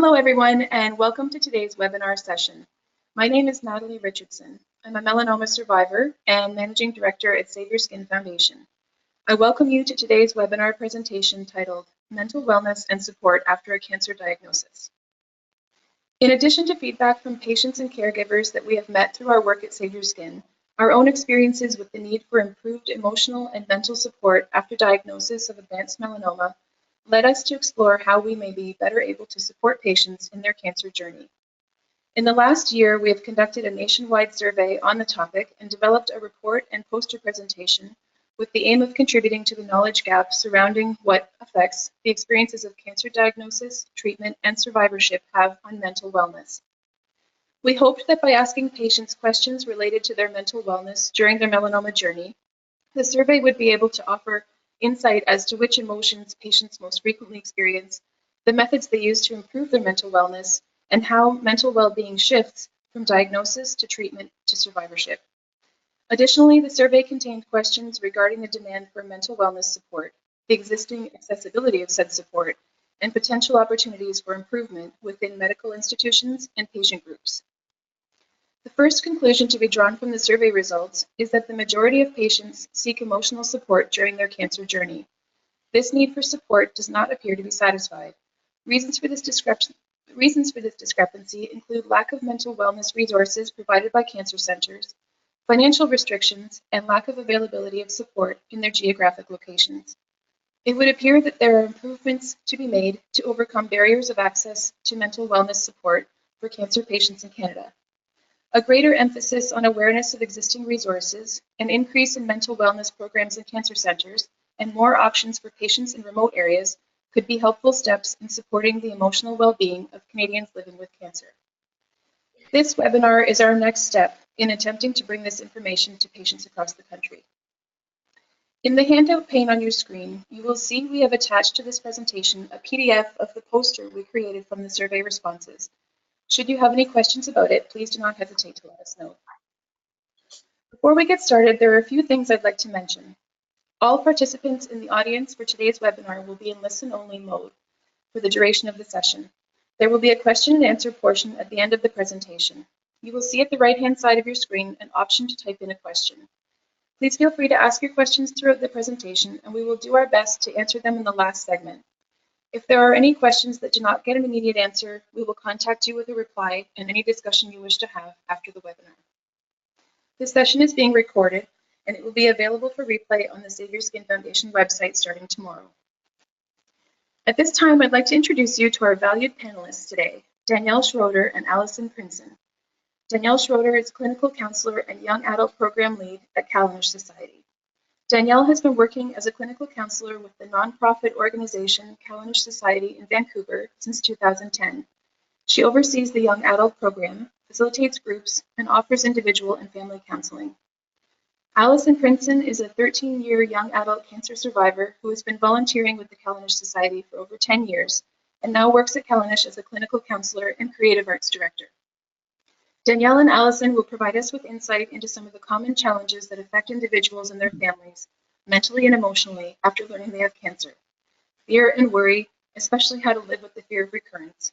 Hello everyone and welcome to today's webinar session. My name is Natalie Richardson. I'm a melanoma survivor and Managing Director at Save Your Skin Foundation. I welcome you to today's webinar presentation titled Mental Wellness and Support After a Cancer Diagnosis. In addition to feedback from patients and caregivers that we have met through our work at Save Your Skin, our own experiences with the need for improved emotional and mental support after diagnosis of advanced melanoma led us to explore how we may be better able to support patients in their cancer journey. In the last year, we have conducted a nationwide survey on the topic and developed a report and poster presentation with the aim of contributing to the knowledge gap surrounding what effects the experiences of cancer diagnosis, treatment, and survivorship have on mental wellness. We hoped that by asking patients questions related to their mental wellness during their melanoma journey, the survey would be able to offer insight as to which emotions patients most frequently experience, the methods they use to improve their mental wellness, and how mental well-being shifts from diagnosis to treatment to survivorship. Additionally, the survey contained questions regarding the demand for mental wellness support, the existing accessibility of said support, and potential opportunities for improvement within medical institutions and patient groups. The first conclusion to be drawn from the survey results is that the majority of patients seek emotional support during their cancer journey. This need for support does not appear to be satisfied. Reasons for this discrepancy include lack of mental wellness resources provided by cancer centers, financial restrictions, and lack of availability of support in their geographic locations. It would appear that there are improvements to be made to overcome barriers of access to mental wellness support for cancer patients in Canada. A greater emphasis on awareness of existing resources, an increase in mental wellness programs in cancer centers, and more options for patients in remote areas could be helpful steps in supporting the emotional well-being of Canadians living with cancer. This webinar is our next step in attempting to bring this information to patients across the country. In the handout pane on your screen, you will see we have attached to this presentation a PDF of the poster we created from the survey responses. Should you have any questions about it, please do not hesitate to let us know. Before we get started, there are a few things I'd like to mention. All participants in the audience for today's webinar will be in listen-only mode for the duration of the session. There will be a question and answer portion at the end of the presentation. You will see at the right-hand side of your screen an option to type in a question. Please feel free to ask your questions throughout the presentation, and we will do our best to answer them in the last segment. If there are any questions that do not get an immediate answer, we will contact you with a reply and any discussion you wish to have after the webinar. This session is being recorded and it will be available for replay on the Save Your Skin Foundation website starting tomorrow. At this time, I'd like to introduce you to our valued panelists today, Danielle Schroeder and Allison Princeton. Danielle Schroeder is Clinical Counselor and Young Adult Program Lead at Cal Enosh Society. Danielle has been working as a clinical counselor with the nonprofit organization Cal Enosh Society in Vancouver since 2010. She oversees the Young Adult Program, facilitates groups, and offers individual and family counseling. Allison Princeton is a 13-year young adult cancer survivor who has been volunteering with the Cal Enosh Society for over 10 years and now works at Cal Enosh as a clinical counselor and creative arts director. Danielle and Allison will provide us with insight into some of the common challenges that affect individuals and their families, mentally and emotionally, after learning they have cancer. Fear and worry, especially how to live with the fear of recurrence.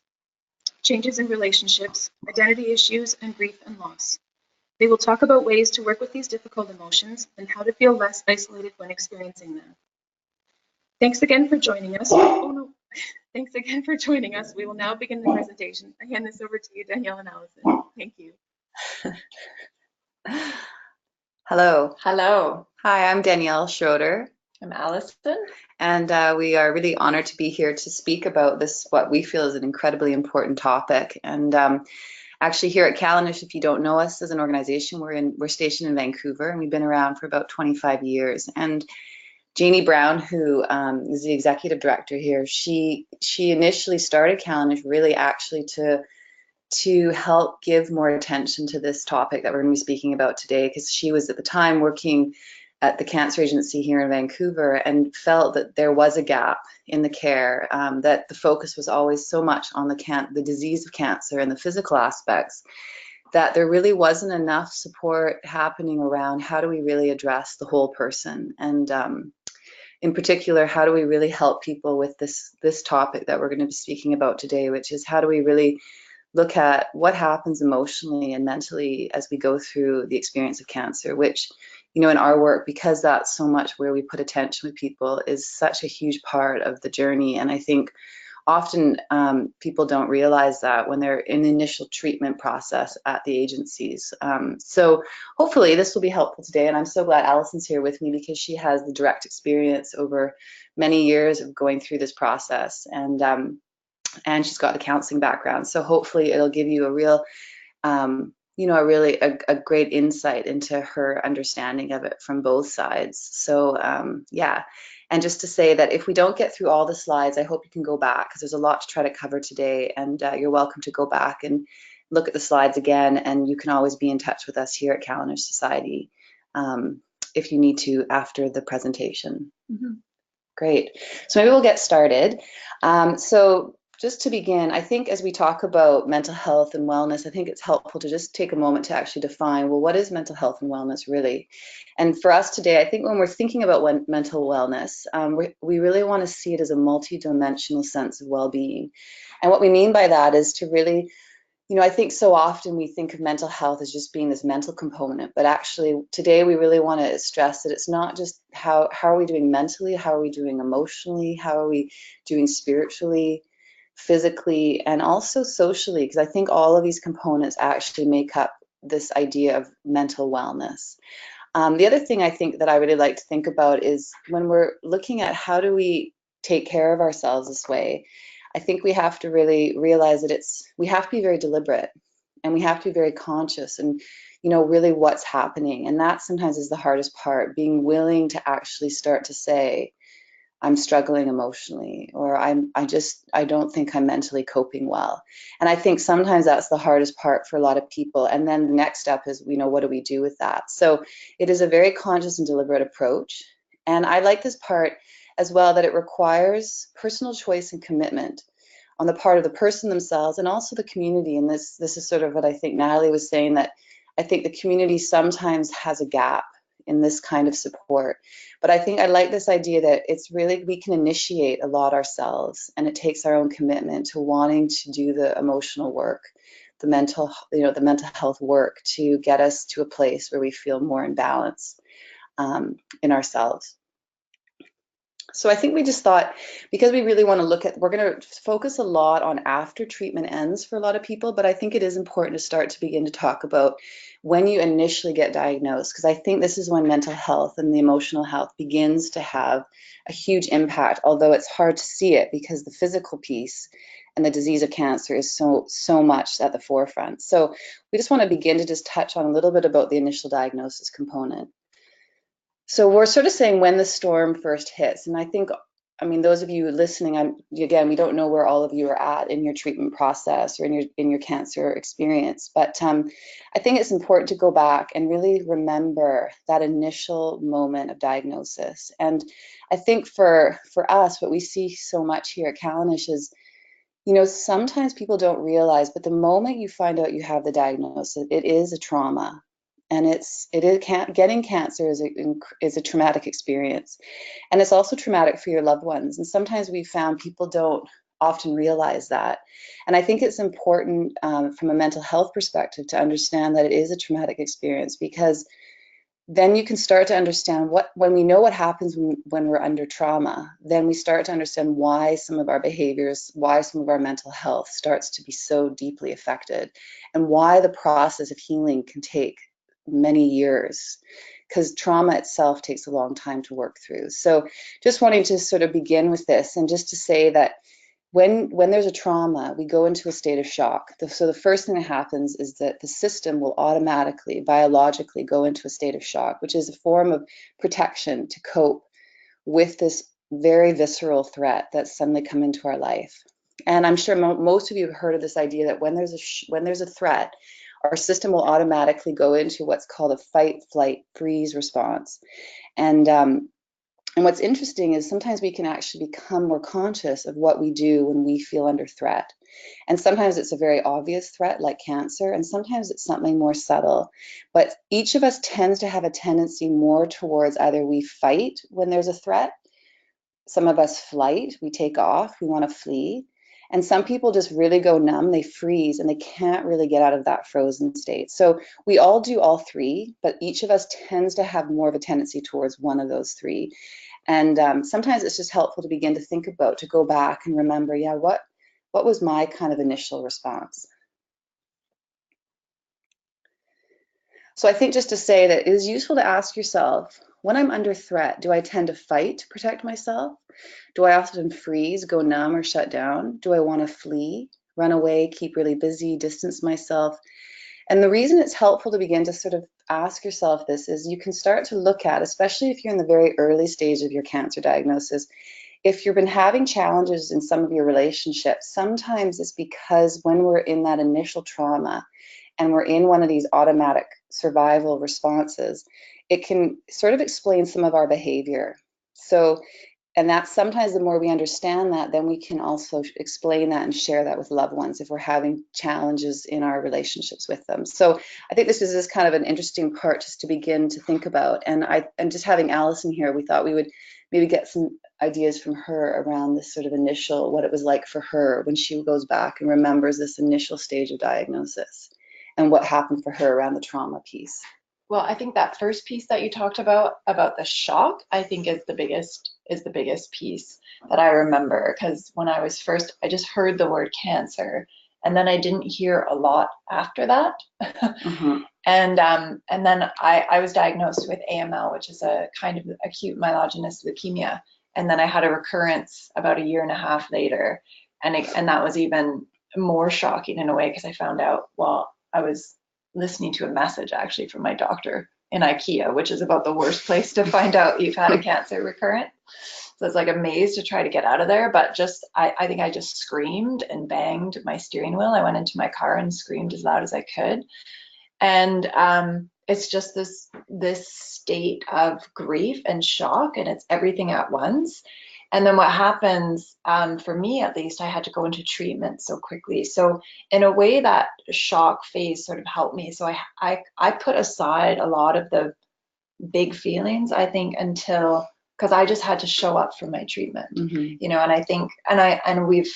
Changes in relationships, identity issues, and grief and loss. They will talk about ways to work with these difficult emotions and how to feel less isolated when experiencing them. Thanks again for joining us. Thanks again for joining us. We will now begin the presentation. I hand this over to you, Danielle and Allison. Thank you. Hello. Hello. Hi, I'm Danielle Schroeder. I'm Allison. And we are really honored to be here to speak about this, what we feel is an incredibly important topic. And actually here at Cal Enosh, if you don't know us as an organization, we're stationed in Vancouver and we've been around for about 25 years. And Janie Brown, who is the executive director here, she initially started Cal Enosh really actually to help give more attention to this topic that we're going to be speaking about today, because she was at the time working at the cancer agency here in Vancouver and felt that there was a gap in the care, that the focus was always so much on the disease of cancer and the physical aspects, that there really wasn't enough support happening around how do we really address the whole person. And in particular, how do we really help people with this topic that we're going to be speaking about today, which is how do we really look at what happens emotionally and mentally as we go through the experience of cancer, which, in our work, because that's so much where we put attention with people, is such a huge part of the journey. And I think often people don't realize that when they're in the initial treatment process at the agencies. So hopefully this will be helpful today. And I'm so glad Allison's here with me because she has the direct experience over many years of going through this process. And she's got the counseling background. So hopefully it'll give you a real, a great insight into her understanding of it from both sides. So yeah. And just to say that if we don't get through all the slides, I hope you can go back because there's a lot to try to cover today. And you're welcome to go back and look at the slides again. And you can always be in touch with us here at Cal Enosh Society if you need to after the presentation. Mm-hmm. Great. So maybe we'll get started. So just to begin, I think as we talk about mental health and wellness, I think it's helpful to just take a moment to actually define, well, what is mental health and wellness really? And for us today, I think when we're thinking about mental wellness, we really want to see it as a multidimensional sense of well-being. And what we mean by that is to really, I think so often we think of mental health as just being this mental component, but actually today we really want to stress that it's not just how are we doing mentally, how are we doing emotionally, how are we doing spiritually, physically, and also socially, because I think all of these components actually make up this idea of mental wellness. The other thing I think that I really like to think about is when we're looking at how do we take care of ourselves this way, I think we have to really realize that we have to be very deliberate and we have to be very conscious and, really what's happening. And that sometimes is the hardest part, being willing to actually start to say, I'm struggling emotionally, or I don't think I'm mentally coping well. And I think sometimes that's the hardest part for a lot of people. And then the next step is, what do we do with that? So it is a very conscious and deliberate approach. And I like this part as well, that it requires personal choice and commitment on the part of the person themselves and also the community. And this is sort of what I think Natalie was saying, that I think the community sometimes has a gap in this kind of support. But I think I like this idea that it's really, we can initiate a lot ourselves, and it takes our own commitment to wanting to do the emotional work, the mental health work to get us to a place where we feel more in balance in ourselves. So I think we just thought, because we really want to we're going to focus a lot on after treatment ends for a lot of people, but I think it is important to start to begin to talk about when you initially get diagnosed, because I think this is when mental health and the emotional health begins to have a huge impact, although it's hard to see it because the physical piece and the disease of cancer is so much at the forefront. So we just want to begin to just touch on a little bit about the initial diagnosis component. So we're sort of saying when the storm first hits, and I think, those of you listening, again, we don't know where all of you are at in your treatment process or in your cancer experience, but I think it's important to go back and really remember that initial moment of diagnosis. And I think for us, what we see so much here at Cal Enosh is, sometimes people don't realize, but the moment you find out you have the diagnosis, it is a trauma. And getting cancer is a traumatic experience. And it's also traumatic for your loved ones. And sometimes we've found people don't often realize that. And I think it's important from a mental health perspective to understand that it is a traumatic experience, because then you can start to understand when we know what happens when we're under trauma, then we start to understand why some of our behaviors, why some of our mental health starts to be so deeply affected, and why the process of healing can take many years, because trauma itself takes a long time to work through. So just wanting to sort of begin with this, and just to say that when there's a trauma, we go into a state of shock. So the first thing that happens is that the system will automatically, biologically, go into a state of shock, which is a form of protection to cope with this very visceral threat that's suddenly come into our life. And I'm sure most of you have heard of this idea that when there's a threat, our system will automatically go into what's called a fight, flight, freeze response. And what's interesting is sometimes we can actually become more conscious of what we do when we feel under threat. And sometimes it's a very obvious threat like cancer, and sometimes it's something more subtle. But each of us tends to have a tendency more towards either we fight when there's a threat, some of us flight, we take off, we want to flee. And some people just really go numb, they freeze, and they can't really get out of that frozen state. So we all do all three, but each of us tends to have more of a tendency towards one of those three. And sometimes it's just helpful to begin to think about, to go back and remember, yeah, what was my kind of initial response? So I think just to say that it is useful to ask yourself, when I'm under threat, do I tend to fight to protect myself? Do I often freeze, go numb, or shut down? Do I want to flee, run away, keep really busy, distance myself? And the reason it's helpful to begin to sort of ask yourself this is you can start to look at, especially if you're in the very early stage of your cancer diagnosis, if you've been having challenges in some of your relationships, sometimes it's because when we're in that initial trauma and we're in one of these automatic survival responses, it can sort of explain some of our behavior. So, and that's sometimes the more we understand that, then we can also explain that and share that with loved ones if we're having challenges in our relationships with them. So I think this is just kind of an interesting part just to begin to think about. And just having Alison here, we thought we would maybe get some ideas from her around this sort of initial, what it was like for her when she goes back and remembers this initial stage of diagnosis and what happened for her around the trauma piece. Well, I think that first piece that you talked about the shock, I think is the biggest piece that I remember, because when I was first, I just heard the word cancer, and then I didn't hear a lot after that. Mm-hmm. And then I was diagnosed with AML, which is a kind of acute myelogenous leukemia, and then I had a recurrence about a year and a half later, and that was even more shocking in a way, because I found out while I was listening to a message actually from my doctor in IKEA, which is about the worst place to find out you've had a cancer recurrent. So it's like a maze to try to get out of there. But just, I think I just screamed and banged my steering wheel. I went into my car and screamed as loud as I could. And it's just this state of grief and shock, and it's everything at once. And then what happens, for me at least, I had to go into treatment so quickly. So in a way, that shock phase sort of helped me. So I put aside a lot of the big feelings, I think, until, because I just had to show up for my treatment, Mm-hmm. you know. And I think, and we've,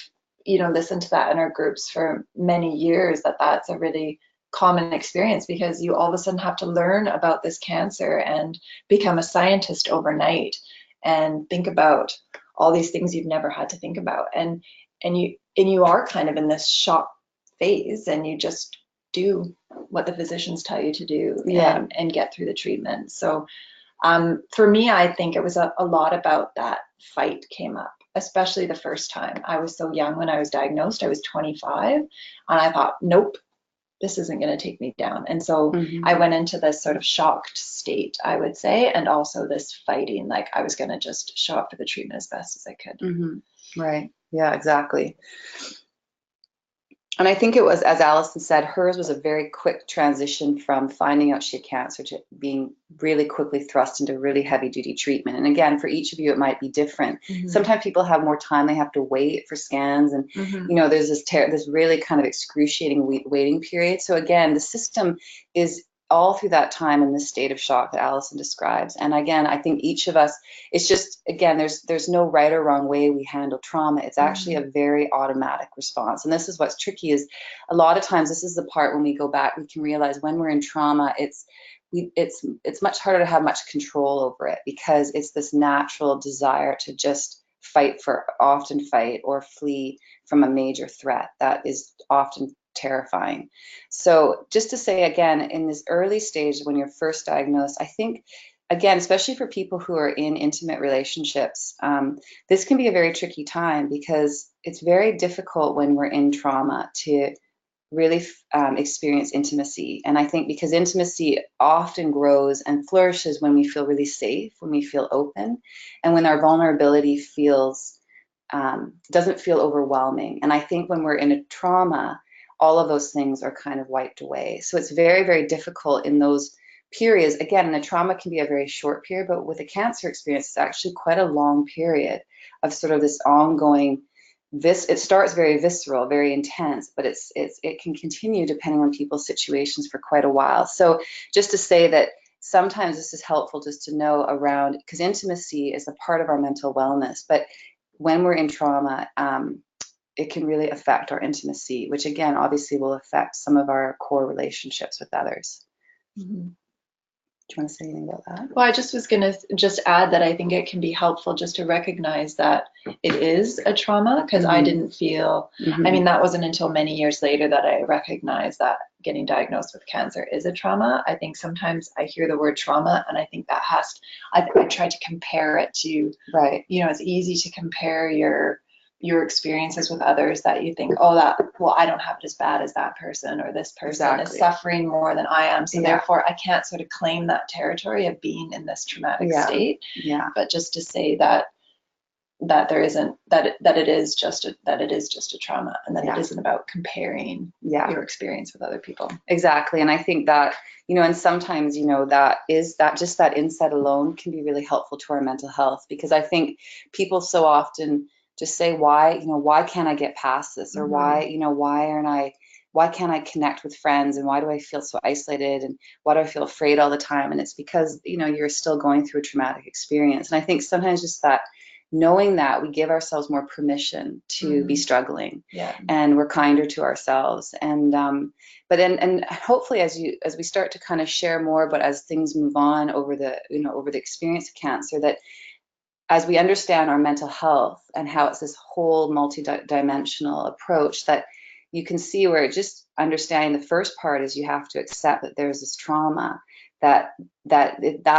you know, listened to that in our groups for many years, that that's a really common experience, because you all of a sudden have to learn about this cancer and become a scientist overnight and think about all these things you've never had to think about, and you are kind of in this shock phase, and you just do what the physicians tell you to do, Yeah. and get through the treatment. So for me, I think it was a lot about that fight came up, especially the first time. I was so young when I was diagnosed. I was 25, and I thought, nope, this isn't going to take me down. And so Mm-hmm. I went into this sort of shocked state, I would say, and also this fighting, like I was going to just show up for the treatment as best as I could. Mm-hmm. Right. Yeah, exactly. And I think it was, as Alison said, hers was a very quick transition from finding out she had cancer to being really quickly thrust into really heavy duty treatment. And again, for each of you, it might be different. Mm-hmm. Sometimes people have more time, they have to wait for scans. And, Mm-hmm. you know, there's this really kind of excruciating waiting period. So again, the system is all through that time in this state of shock that Alison describes. And again, I think each of us, it's just, again, there's no right or wrong way we handle trauma. It's actually a very automatic response. And this is what's tricky, is a lot of times this is the part when we go back, we can realize when we're in trauma, it's much harder to have much control over it, because it's this natural desire to just often fight or flee from a major threat that is often terrifying. So just to say again, in this early stage when you're first diagnosed, I think, again, especially for people who are in intimate relationships, this can be a very tricky time, because it's very difficult when we're in trauma to really experience intimacy. And I think because intimacy often grows and flourishes when we feel really safe, when we feel open, and when our vulnerability doesn't feel overwhelming. And I think when we're in a trauma, all of those things are kind of wiped away. So it's very, very difficult in those periods. Again, and a trauma can be a very short period, but with a cancer experience, it's actually quite a long period of sort of this ongoing, it starts very visceral, very intense, but it can continue depending on people's situations for quite a while. So just to say that sometimes this is helpful just to know around, because intimacy is a part of our mental wellness, but when we're in trauma, it can really affect our intimacy, which again, obviously will affect some of our core relationships with others. Mhm. Do you want to say anything about that? Well, I just was going to just add that I think it can be helpful just to recognize that it is a trauma, because I didn't feel, I mean, that wasn't until many years later that I recognized that getting diagnosed with cancer is a trauma. I think sometimes I hear the word trauma and I think that I try to compare it to, Right. you know, it's easy to compare your experiences with others that you think, oh, well, I don't have it as bad as that person, or this person is suffering more than I am. So therefore I can't sort of claim that territory of being in this traumatic state. Yeah. But just to say that there isn't, that it is just a trauma, and that it isn't about comparing your experience with other people. Exactly. And I think that, you know, and sometimes, you know, that just that insight alone can be really helpful to our mental health, because I think people so often just say, why can't I get past this? Or why can't I connect with friends? And why do I feel so isolated? And why do I feel afraid all the time? And it's because, you know, you're still going through a traumatic experience. And I think sometimes just that, knowing that, we give ourselves more permission to be struggling, and we're kinder to ourselves. And but then, and hopefully as we start to kind of share more, but as things move on over the experience of cancer, that as we understand our mental health and how it's this whole multi-dimensional approach, that you can see where just understanding the first part is you have to accept that there's this trauma, that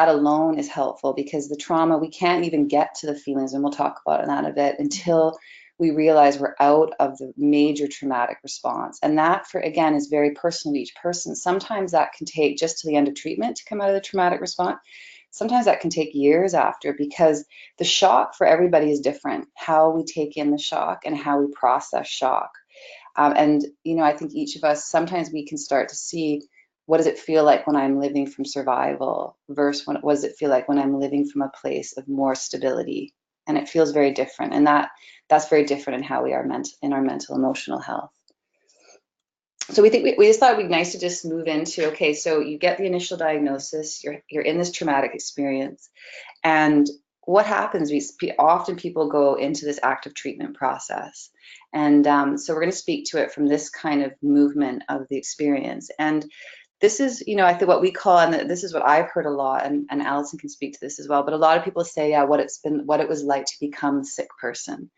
alone is helpful, because the trauma, we can't even get to the feelings, and we'll talk about that a bit, until we realize we're out of the major traumatic response. And that, for again, is very personal to each person. Sometimes that can take just to the end of treatment to come out of the traumatic response. Sometimes that can take years after, because the shock for everybody is different, how we take in the shock and how we process shock. And, you know, I think each of us, sometimes we can start to see, what does it feel like when I'm living from survival versus what does it feel like when I'm living from a place of more stability? And it feels very different. And that's very different in how we are in our mental, emotional health. So we think we just thought it'd be nice to just move into, okay, so you get the initial diagnosis, you're in this traumatic experience, and what happens? Often people go into this active treatment process, and so we're going to speak to it from this kind of movement of the experience. And this is, you know, I think what we call, and this is what I've heard a lot, and Alison can speak to this as well, but a lot of people say, what it was like to become a sick person.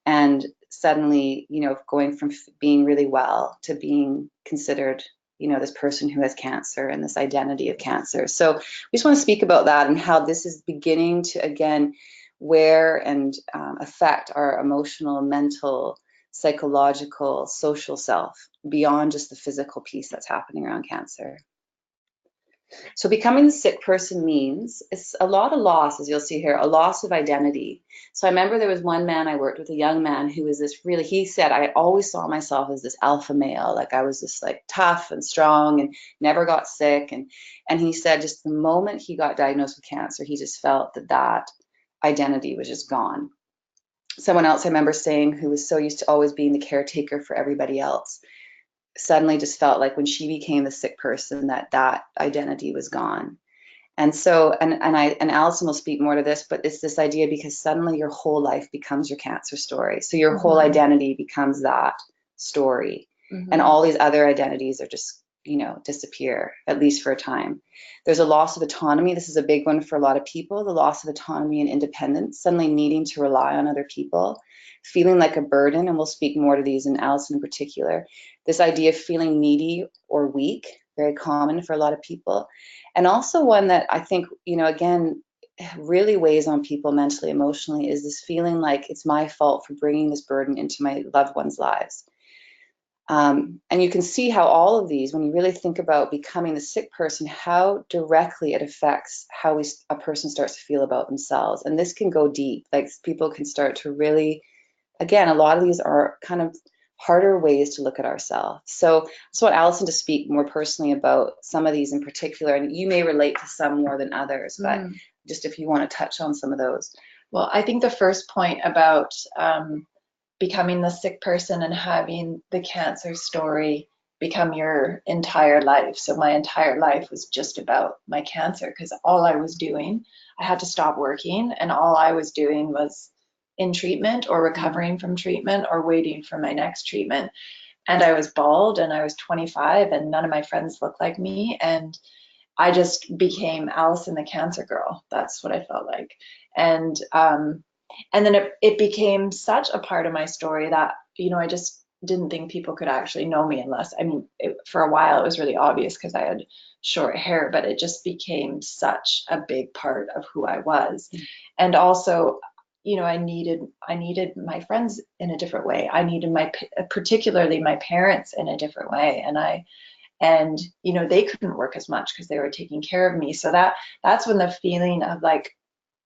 And suddenly, you know, going from being really well to being considered, you know, this person who has cancer and this identity of cancer. So we just want to speak about that and how this is beginning to, again, wear and affect our emotional, mental, psychological, social self beyond just the physical piece that's happening around cancer. So becoming a sick person means it's a lot of loss, as you'll see here, a loss of identity. So I remember there was one man I worked with, a young man who was this really, he said, I always saw myself as this alpha male, like I was this like tough and strong and never got sick. And he said just the moment he got diagnosed with cancer, he just felt that identity was just gone. Someone else I remember saying, who was so used to always being the caretaker for everybody else, suddenly just felt like when she became the sick person, that identity was gone. And so, and Alison will speak more to this, but it's this idea, because suddenly your whole life becomes your cancer story. So your whole identity becomes that story. And all these other identities are just, you know, disappear, at least for a time. There's a loss of autonomy. This is a big one for a lot of people, the loss of autonomy and independence, suddenly needing to rely on other people, feeling like a burden. And we'll speak more to these, and Alison in particular. This idea of feeling needy or weak, very common for a lot of people. And also one that I think, you know, again, really weighs on people mentally, emotionally, is this feeling like it's my fault for bringing this burden into my loved ones' lives. And you can see how all of these, when you really think about becoming the sick person, how directly it affects how a person starts to feel about themselves. And this can go deep, like people can start to really, again, a lot of these are kind of harder ways to look at ourselves. So I just want Alison to speak more personally about some of these in particular, and you may relate to some more than others, but just if you want to touch on some of those. Well, I think the first point about becoming the sick person and having the cancer story become your entire life. So my entire life was just about my cancer, because all I was doing, I had to stop working, and all I was doing was in treatment or recovering from treatment or waiting for my next treatment. And I was bald and I was 25 and none of my friends looked like me. And I just became Allison the cancer girl. That's what I felt like. And then it became such a part of my story that, I just didn't think people could actually know me unless, for a while it was really obvious because I had short hair, but it just became such a big part of who I was. And also, I needed my friends in a different way. I needed particularly my parents in a different way. And they couldn't work as much because they were taking care of me. So that's when the feeling of like,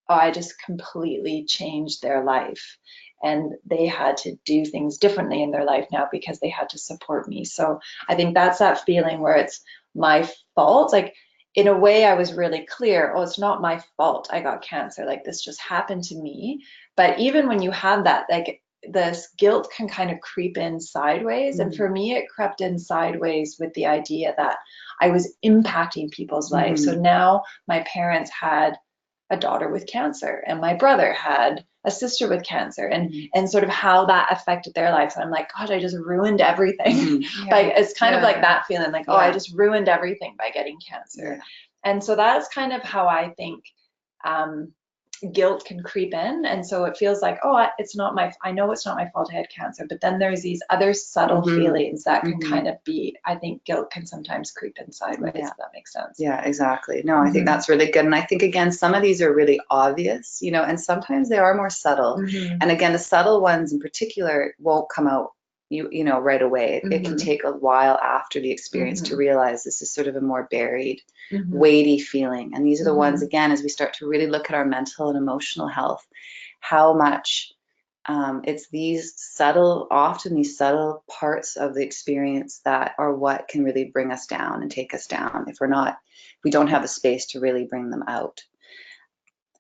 oh, I just completely changed their life, and they had to do things differently in their life now because they had to support me. So I think that's that feeling where it's my fault. Like, in a way, I was really clear, oh, it's not my fault I got cancer, like this just happened to me. But even when you have that, like, this guilt can kind of creep in sideways. And for me, it crept in sideways with the idea that I was impacting people's lives. So now my parents had a daughter with cancer, and my brother had a sister with cancer, and sort of how that affected their lives. I'm like, God, I just ruined everything. Like, it's kind of like that feeling, like, oh, I just ruined everything by getting cancer. And so that's kind of how I think guilt can creep in. And so it feels like, oh, I know it's not my fault I had cancer, but then there's these other subtle feelings that can kind of be, I think guilt can sometimes creep in sideways, if that makes sense. Yeah, exactly. No, I think that's really good. And I think, again, some of these are really obvious, and sometimes they are more subtle. And again, the subtle ones in particular won't come out right away. It can take a while after the experience to realize this is sort of a more buried, weighty feeling. And these are the ones, again, as we start to really look at our mental and emotional health, how much it's often these subtle parts of the experience that are what can really bring us down and take us down if we don't have the space to really bring them out.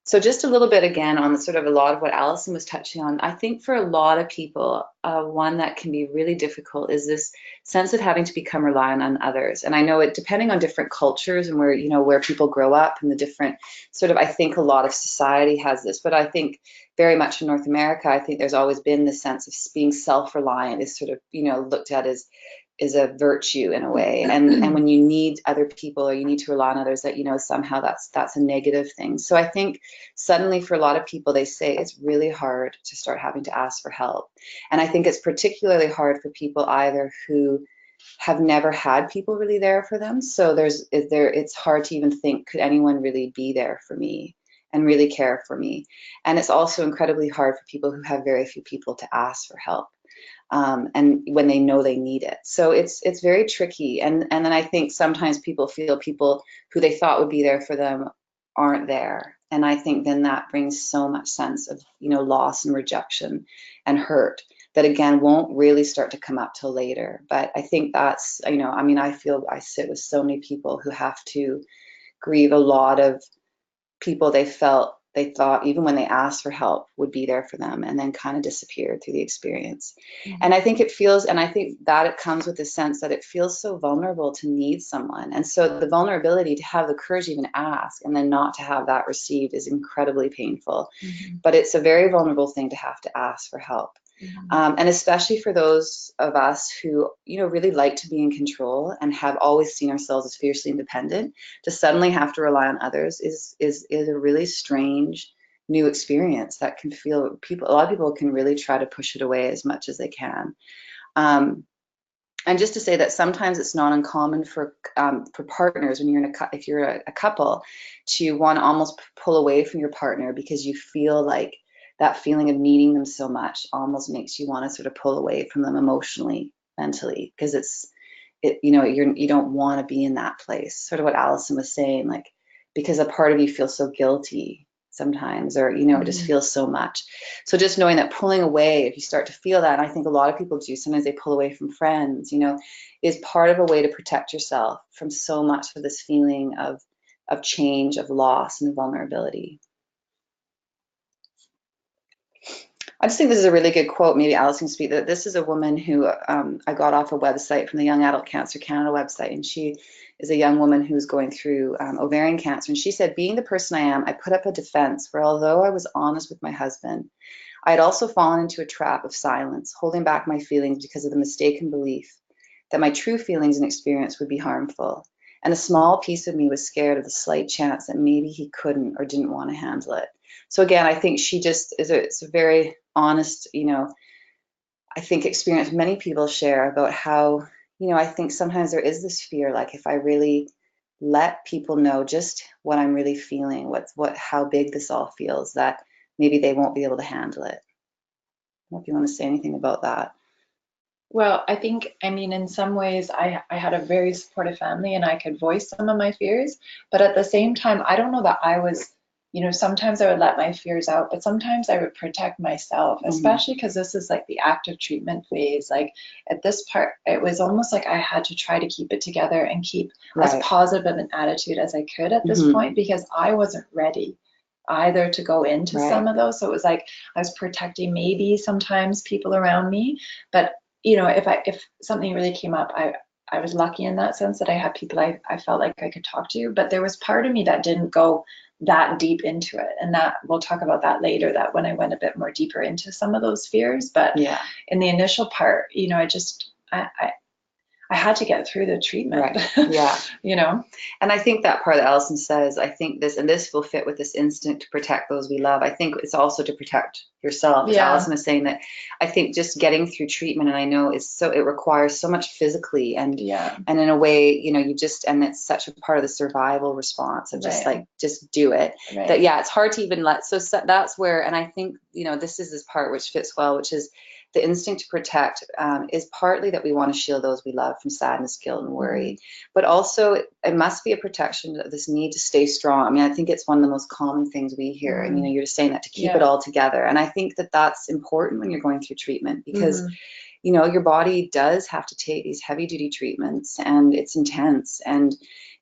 So just a little bit again on sort of a lot of what Allison was touching on. I think for a lot of people, one that can be really difficult is this sense of having to become reliant on others. And I know it, depending on different cultures and where people grow up and the different sort of, I think a lot of society has this, but I think very much in North America, I think there's always been this sense of being self-reliant is sort of, looked at as a virtue in a way, and when you need other people or you need to rely on others, that somehow that's a negative thing. So I think suddenly for a lot of people, they say it's really hard to start having to ask for help, and I think it's particularly hard for people either who have never had people really there for them. So it's hard to even think, could anyone really be there for me and really care for me? And it's also incredibly hard for people who have very few people to ask for help. And when they know they need it. So it's very tricky. And then I think sometimes people feel people who they thought would be there for them aren't there. And I think then that brings so much sense of, loss and rejection and hurt that, again, won't really start to come up till later. But I think that's, I feel I sit with so many people who have to grieve a lot of people they thought, even when they asked for help, would be there for them, and then kind of disappeared through the experience. And I think it comes with the sense that it feels so vulnerable to need someone. And so the vulnerability to have the courage to even ask and then not to have that received is incredibly painful. But it's a very vulnerable thing to have to ask for help. And especially for those of us who, really like to be in control and have always seen ourselves as fiercely independent, to suddenly have to rely on others is a really strange new experience that can feel a lot of people can really try to push it away as much as they can. And just to say that sometimes it's not uncommon for partners when if you're a couple to want to almost pull away from your partner because you feel like that feeling of needing them so much almost makes you want to sort of pull away from them emotionally, mentally, because you don't want to be in that place. Sort of what Allison was saying, like, because a part of you feels so guilty sometimes, or it just feels so much. So just knowing that pulling away, if you start to feel that, and I think a lot of people do, sometimes they pull away from friends, is part of a way to protect yourself from so much of this feeling of change, of loss, and vulnerability. I just think this is a really good quote. Maybe Alice can speak that. This is a woman who I got off a website from the Young Adult Cancer Canada website, and she is a young woman who's going through ovarian cancer. And she said, being the person I am, I put up a defense where although I was honest with my husband, I had also fallen into a trap of silence, holding back my feelings because of the mistaken belief that my true feelings and experience would be harmful. And a small piece of me was scared of the slight chance that maybe he couldn't or didn't want to handle it. So again, I think she just it's a very honest, I think experience many people share about how, I think sometimes there is this fear, like if I really let people know just what I'm really feeling, how big this all feels, that maybe they won't be able to handle it. I don't know if you want to say anything about that. Well, I mean, in some ways, I had a very supportive family and I could voice some of my fears. But at the same time, I don't know that I was, sometimes I would let my fears out, but sometimes I would protect myself, especially because this is like the active treatment phase. Like at this part, it was almost like I had to try to keep it together and keep as positive of an attitude as I could at this point, because I wasn't ready either to go into some of those. So it was like I was protecting maybe sometimes people around me, but if something really came up, I was lucky in that sense that I had people I felt like I could talk to, but there was part of me that didn't go that deep into it. And that we'll talk about that later, that when I went a bit more deeper into some of those fears, but in the initial part, I had to get through the treatment. And I think that part that Alison says, I think this will fit with this instinct to protect those we love. I think it's also to protect yourself. As Alison was saying, that I think just getting through treatment, and I know it requires so much physically and in a way, and it's such a part of the survival response of just just do it. That it's hard to even so that's where, and I think, this is this part which fits well, which is the instinct to protect is partly that we want to shield those we love from sadness, guilt, and worry. But also, it must be a protection of this need to stay strong. I mean, I think it's one of the most common things we hear. And, you're just saying that to keep it all together. And I think that that's important when you're going through treatment because, your body does have to take these heavy duty treatments and it's intense. And,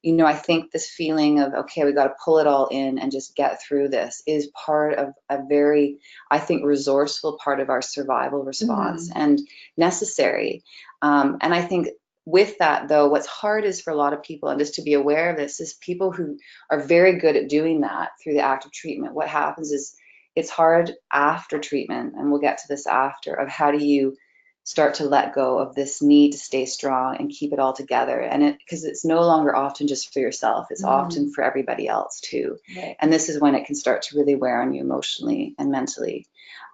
I think this feeling of, okay, we got to pull it all in and just get through this is part of a very, I think, resourceful part of our survival response and necessary. And I think with that, though, what's hard is for a lot of people, and just to be aware of this, is people who are very good at doing that through the active treatment. What happens is it's hard after treatment, and we'll get to this after, of how do you start to let go of this need to stay strong and keep it all together. And because it's no longer often just for yourself, it's often for everybody else too. And this is when it can start to really wear on you emotionally and mentally.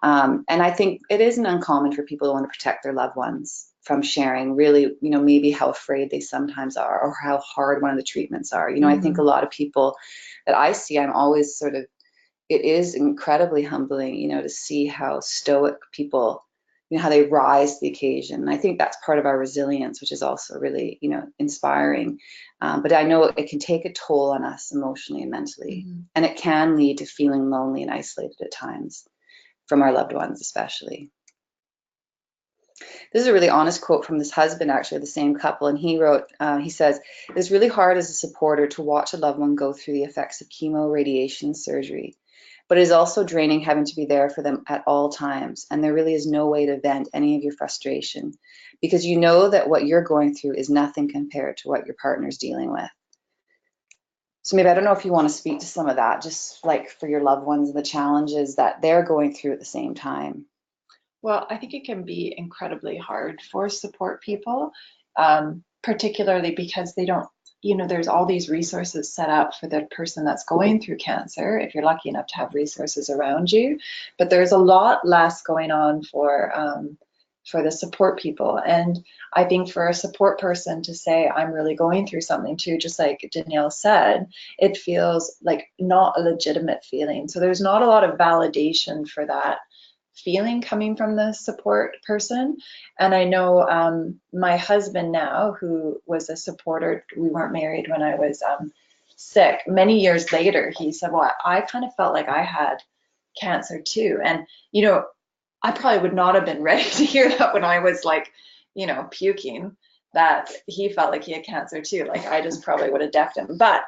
And I think it isn't uncommon for people to want to protect their loved ones from sharing really, maybe how afraid they sometimes are or how hard one of the treatments are. I think a lot of people that I see, I'm always it is incredibly humbling, to see how stoic people, how they rise to the occasion. And I think that's part of our resilience, which is also really, inspiring. But I know it can take a toll on us emotionally and mentally, and it can lead to feeling lonely and isolated at times from our loved ones, especially. This is a really honest quote from this husband, actually, the same couple. And he wrote, he says, "It's really hard as a supporter to watch a loved one go through the effects of chemo, radiation, and surgery. But it is also draining having to be there for them at all times. And there really is no way to vent any of your frustration because you know that what you're going through is nothing compared to what your partner's dealing with." So maybe, I don't know if you want to speak to some of that, just like for your loved ones and the challenges that they're going through at the same time. Well, I think it can be incredibly hard for support people, particularly because they don't, there's all these resources set up for the person that's going through cancer, if you're lucky enough to have resources around you, but there's a lot less going on for the support people. And I think for a support person to say, I'm really going through something too, just like Danielle said, it feels like not a legitimate feeling. So there's not a lot of validation for that feeling coming from the support person. And I know my husband now, who was a supporter, we weren't married when I was sick, many years later, he said, well, I kind of felt like I had cancer too. And, I probably would not have been ready to hear that when I was like, puking, that he felt like he had cancer too. Like I just probably would have deafed him. But,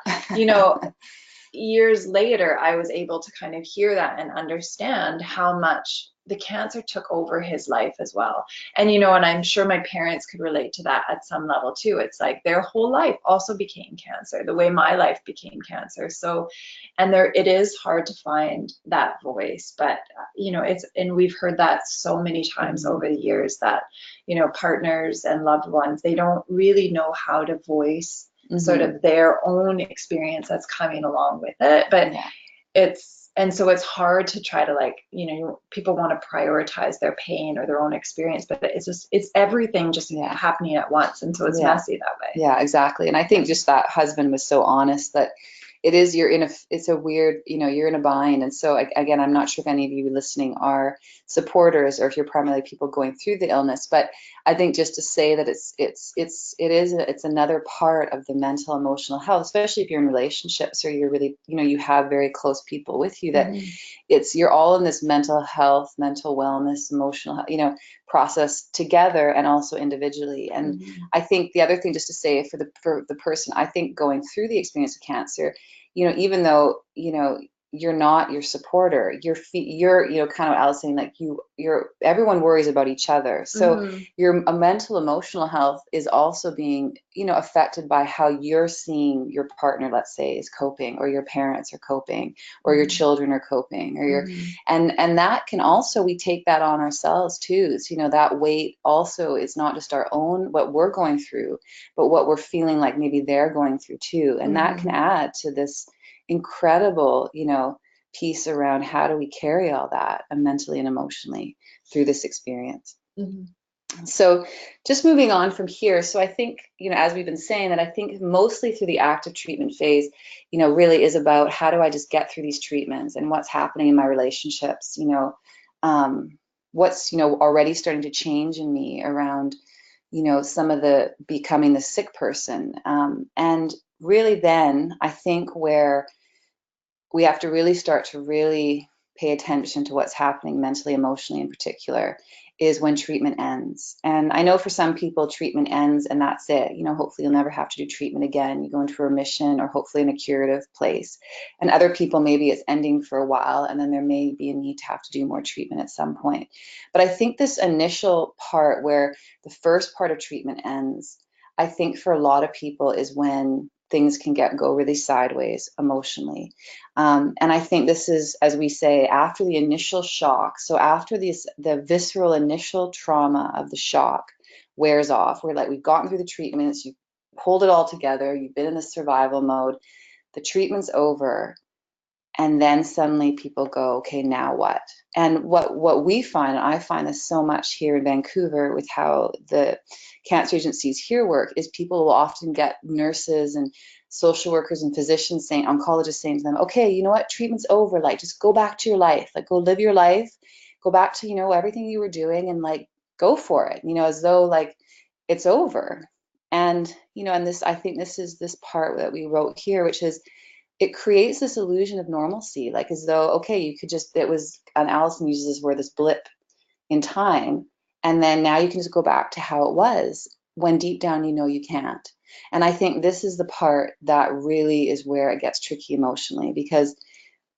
years later, I was able to kind of hear that and understand how much the cancer took over his life as well. And, you know, and I'm sure my parents could relate to that at some level too. It's like their whole life also became cancer, the way my life became cancer. So, and it is hard to find that voice, but, you know, and we've heard that so many times over the years that, you know, partners and loved ones, they don't really know how to voice sort of their own experience that's coming along with it. But and so it's hard to try to, like, you know, people want to prioritize their pain or their own experience, but it's everything just happening at once. And so it's messy that way. Yeah, exactly. And I think just that husband was so honest that it's a weird, you know, you're in a bind. And so again, I'm not sure if any of you listening are supporters or if you're primarily people going through the illness, but I think just to say that it's another part of the mental emotional health, especially if you're in relationships or you're really, you know, you have very close people with you, that you're all in this mental health, mental wellness, emotional, you know, process together and also individually. And I think the other thing just to say for the person, I think going through the experience of cancer, you know, even though, you know, you're not your supporter, you're, you know, kind of Alice saying, like, everyone worries about each other. So your mental emotional health is also being, you know, affected by how you're seeing your partner, let's say, is coping, or your parents are coping, or your children are coping, or and that can also, we take that on ourselves too. So, you know, that weight also is not just our own, what we're going through, but what we're feeling like maybe they're going through too. And that can add to this incredible, you know, piece around how do we carry all that mentally and emotionally through this experience. So just moving on from here. So I think, you know, as we've been saying, that I think mostly through the active treatment phase, you know, really is about how do I just get through these treatments and what's happening in my relationships, you know, what's, you know, already starting to change in me around, you know, some of the becoming the sick person. And really then I think where we have to really start to really pay attention to what's happening mentally, emotionally in particular, is when treatment ends. And I know for some people treatment ends and that's it. You know, hopefully you'll never have to do treatment again. You go into remission or hopefully in a curative place. And other people, maybe it's ending for a while and then there may be a need to have to do more treatment at some point. But I think this initial part where the first part of treatment ends, I think for a lot of people is when things can go really sideways emotionally. And I think this is, as we say, after the initial shock. So after the visceral initial trauma of the shock wears off, we've gotten through the treatments, you pulled it all together, you've been in the survival mode, the treatment's over, and then suddenly people go, okay, now what? And what we find, and I find this so much here in Vancouver with how the cancer agencies here work, is people will often get nurses and social workers and physicians saying, oncologists saying to them, okay, you know what, treatment's over, like just go back to your life, like go live your life, go back to, you know, everything you were doing and like go for it, you know, as though like it's over. And, you know, and this, I think this is this part that we wrote here, which is, it creates this illusion of normalcy, like as though, okay, you could just, it was, and Allison uses this word, this blip in time, and then now you can just go back to how it was, when deep down you know you can't. And I think this is the part that really is where it gets tricky emotionally, because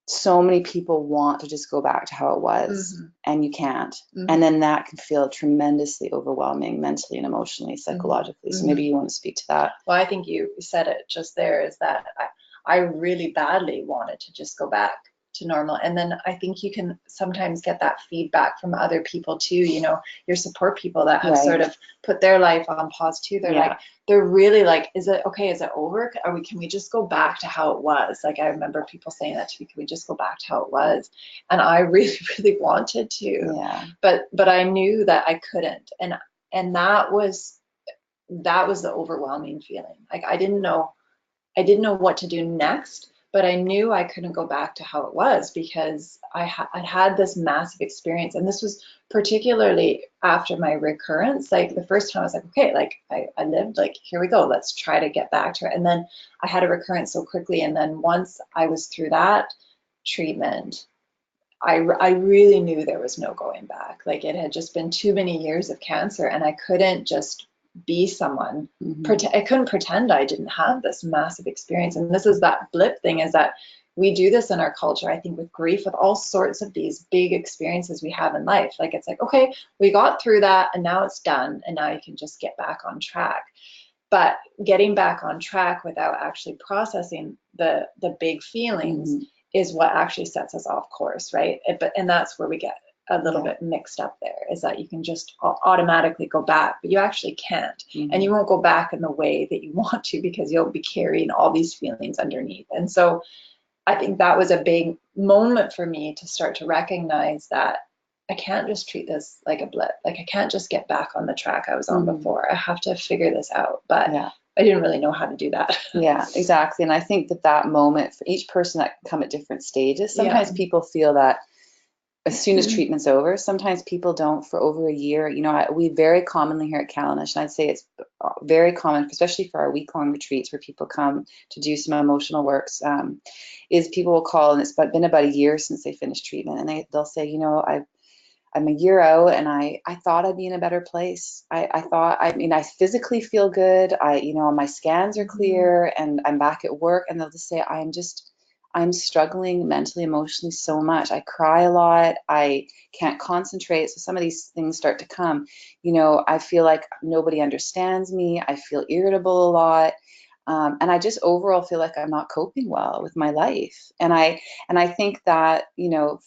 so many people want to just go back to how it was, and you can't. And then that can feel tremendously overwhelming mentally and emotionally, psychologically. So maybe you want to speak to that. Well, I think you said it just there, is that I really badly wanted to just go back to normal. And then I think you can sometimes get that feedback from other people too, you know, your support people that have sort of put their life on pause too. They're like, they're really like, is it okay? Is it over? Can we just go back to how it was? Like, I remember people saying that to me, can we just go back to how it was? And I really, really wanted to, but I knew that I couldn't. And that was the overwhelming feeling. Like, I didn't know what to do next, but I knew I couldn't go back to how it was, because I'd had this massive experience. And this was particularly after my recurrence. Like the first time I was like, okay, like I lived, like, here we go, let's try to get back to it. And then I had a recurrence so quickly. And then once I was through that treatment, I really knew there was no going back. Like, it had just been too many years of cancer and I couldn't just be someone. Mm-hmm. I couldn't pretend I didn't have this massive experience. And this is that blip thing, is that we do this in our culture, I think, with grief, with all sorts of these big experiences we have in life. Like, it's like, okay, we got through that and now it's done. And now you can just get back on track. But getting back on track without actually processing the big feelings Mm-hmm. is what actually sets us off course, right? And that's where we get a little bit mixed up there, is that you can just automatically go back, but you actually can't. Mm-hmm. And you won't go back in the way that you want to, because you'll be carrying all these feelings underneath. And so I think that was a big moment for me to start to recognize that I can't just treat this like a blip. Like, I can't just get back on the track I was on before. I have to figure this out. But I didn't really know how to do that. Yeah, exactly. And I think that moment, for each person, that can come at different stages. Sometimes people feel that as soon as treatment's over. Sometimes people don't for over a year. You know, we very commonly here at Cal Enosh, and I'd say it's very common, especially for our week-long retreats where people come to do some emotional works, is people will call, and it's been about a year since they finished treatment, and they'll say, you know, I'm a year out, and I thought I'd be in a better place. I mean, I physically feel good. You know, my scans are clear, and I'm back at work, and they'll just say, I'm struggling mentally, emotionally so much. I cry a lot. I can't concentrate. So some of these things start to come. You know, I feel like nobody understands me. I feel irritable a lot. And I just overall feel like I'm not coping well with my life. And I think that, you know,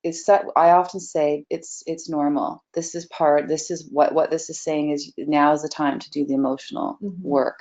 I often say it's normal. This is what this is saying, is now is the time to do the emotional work.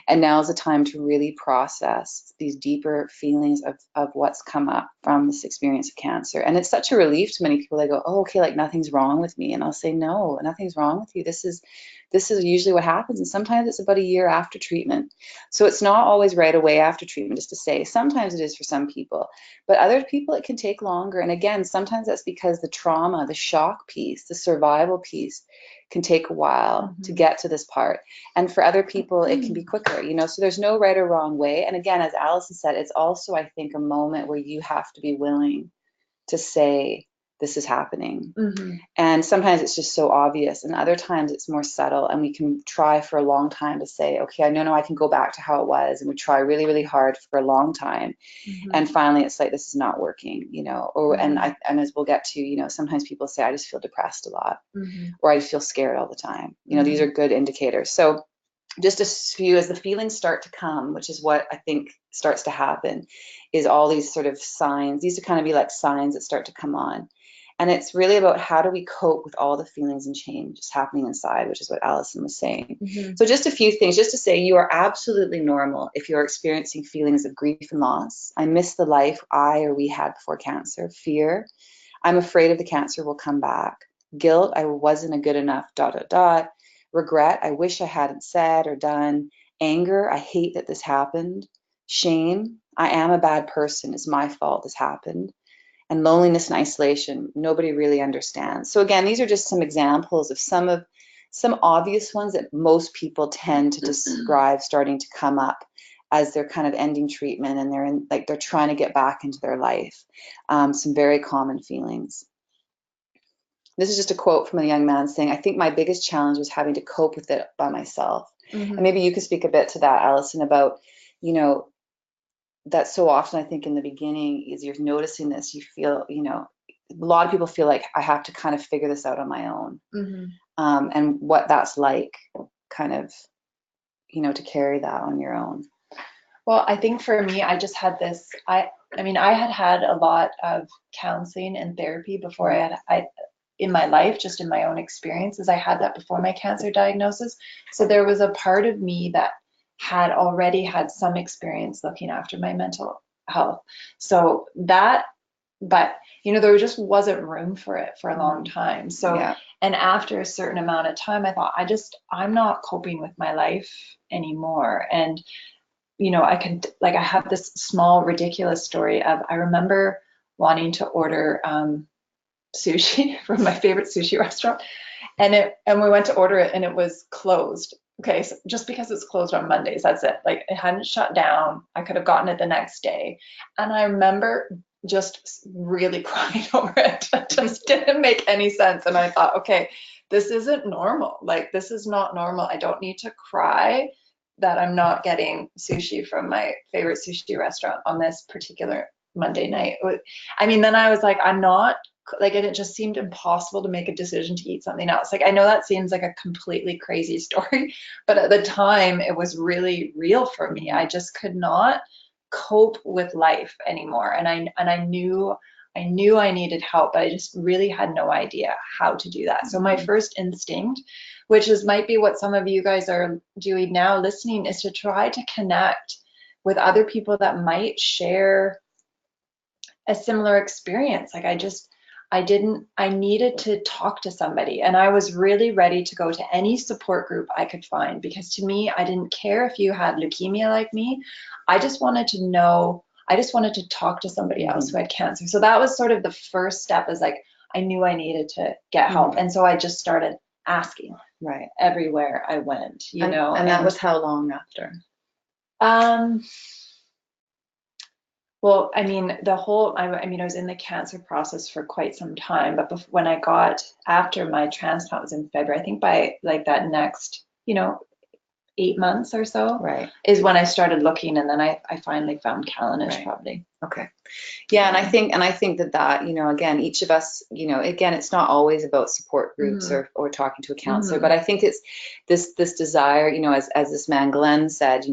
And now is the time to really process these deeper feelings of what's come up from this experience of cancer. And it's such a relief to many people. They go, oh, okay, like nothing's wrong with me. And I'll say, no, nothing's wrong with you. This is usually what happens. And sometimes it's about a year after treatment. So it's not always right away after treatment, just to say. Sometimes it is for some people, but other people it can take longer. And again, sometimes that's because the trauma, the shock piece, the survival piece can take a while to get to this part. And for other people, it can be quicker, you know, so there's no right or wrong way. And again, as Allison said, it's also, I think, a moment where you have to be willing to say, this is happening. And sometimes it's just so obvious, and other times it's more subtle, and we can try for a long time to say, okay, I know I can go back to how it was, and we try really, really hard for a long time. And finally it's like, this is not working, you know, or and as we'll get to, you know, sometimes people say, I just feel depressed a lot, or I feel scared all the time. You know, these are good indicators. So just a few, as the feelings start to come, which is what I think starts to happen, is all these sort of signs. These are kind of be like signs that start to come on. And it's really about how do we cope with all the feelings and changes happening inside, which is what Allison was saying. So just a few things, just to say, you are absolutely normal if you're experiencing feelings of grief and loss. I miss the life we had before cancer. Fear, I'm afraid of the cancer will come back. Guilt, I wasn't a good enough, ... Regret, I wish I hadn't said or done. Anger, I hate that this happened. Shame, I am a bad person. It's my fault this happened. And loneliness and isolation, nobody really understands. So again, these are just some examples of some obvious ones that most people tend to describe starting to come up as they're kind of ending treatment, and they're trying to get back into their life. Some very common feelings. This is just a quote from a young man saying, I think my biggest challenge was having to cope with it by myself. And maybe you could speak a bit to that, Allison, about, you know, that so often I think in the beginning is you're noticing this, you feel, you know, a lot of people feel like I have to kind of figure this out on my own. And what that's like, kind of, you know, to carry that on your own. Well, I think for me, I just had this, I mean, I had a lot of counseling and therapy before in my life, just in my own experiences. I had that before my cancer diagnosis. So there was a part of me that had already had some experience looking after my mental health. So that, but you know, there just wasn't room for it for a long time. So, and after a certain amount of time, I thought, I'm not coping with my life anymore. And, you know, I have this small, ridiculous story of, I remember wanting to order sushi from my favorite sushi restaurant. And we went to order it and it was closed. Okay, so just because it's closed on Mondays, that's it. Like, it hadn't shut down. I could have gotten it the next day. And I remember just really crying over it. It just didn't make any sense. And I thought, okay, this isn't normal. Like, this is not normal. I don't need to cry that I'm not getting sushi from my favorite sushi restaurant on this particular Monday night. I mean, then I was like, I'm not, like, and it just seemed impossible to make a decision to eat something else. Like, I know that seems like a completely crazy story, but at the time it was really real for me. I just could not cope with life anymore. And I knew I needed help, but I just really had no idea how to do that. So my first instinct, which might be what some of you guys are doing now listening, is to try to connect with other people that might share a similar experience. Like, I needed to talk to somebody, and I was really ready to go to any support group I could find, because to me, I didn't care if you had leukemia like me. I just wanted to know, I just wanted to talk to somebody else who had cancer. So that was sort of the first step, is like, I knew I needed to get help. And so I just started asking everywhere I went, you know. And that was how long after? Well, I mean, I was in the cancer process for quite some time, but when I got, after my transplant was in February, I think by like that next, 8 months or so, is when I started looking, and then I finally found Cal Enosh, probably. Okay. Yeah, and I think that, again, each of us, again, it's not always about support groups or talking to a counselor, but I think it's this desire, as this man Glenn said,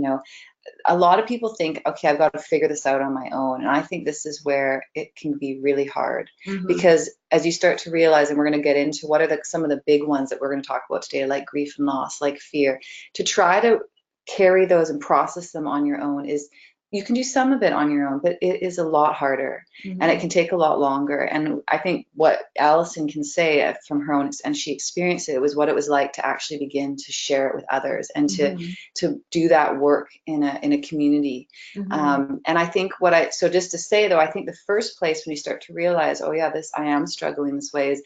a lot of people think, okay, I've got to figure this out on my own. And I think this is where it can be really hard, because as you start to realize, and we're going to get into what are some of the big ones that we're going to talk about today, like grief and loss, like fear, to try to carry those and process them on your own you can do some of it on your own, but it is a lot harder and it can take a lot longer. And I think what Allison can say from her own, and she experienced it, was what it was like to actually begin to share it with others and to do that work in a community. And I think so just to say though, I think the first place when you start to realize, oh yeah, I am struggling this way, is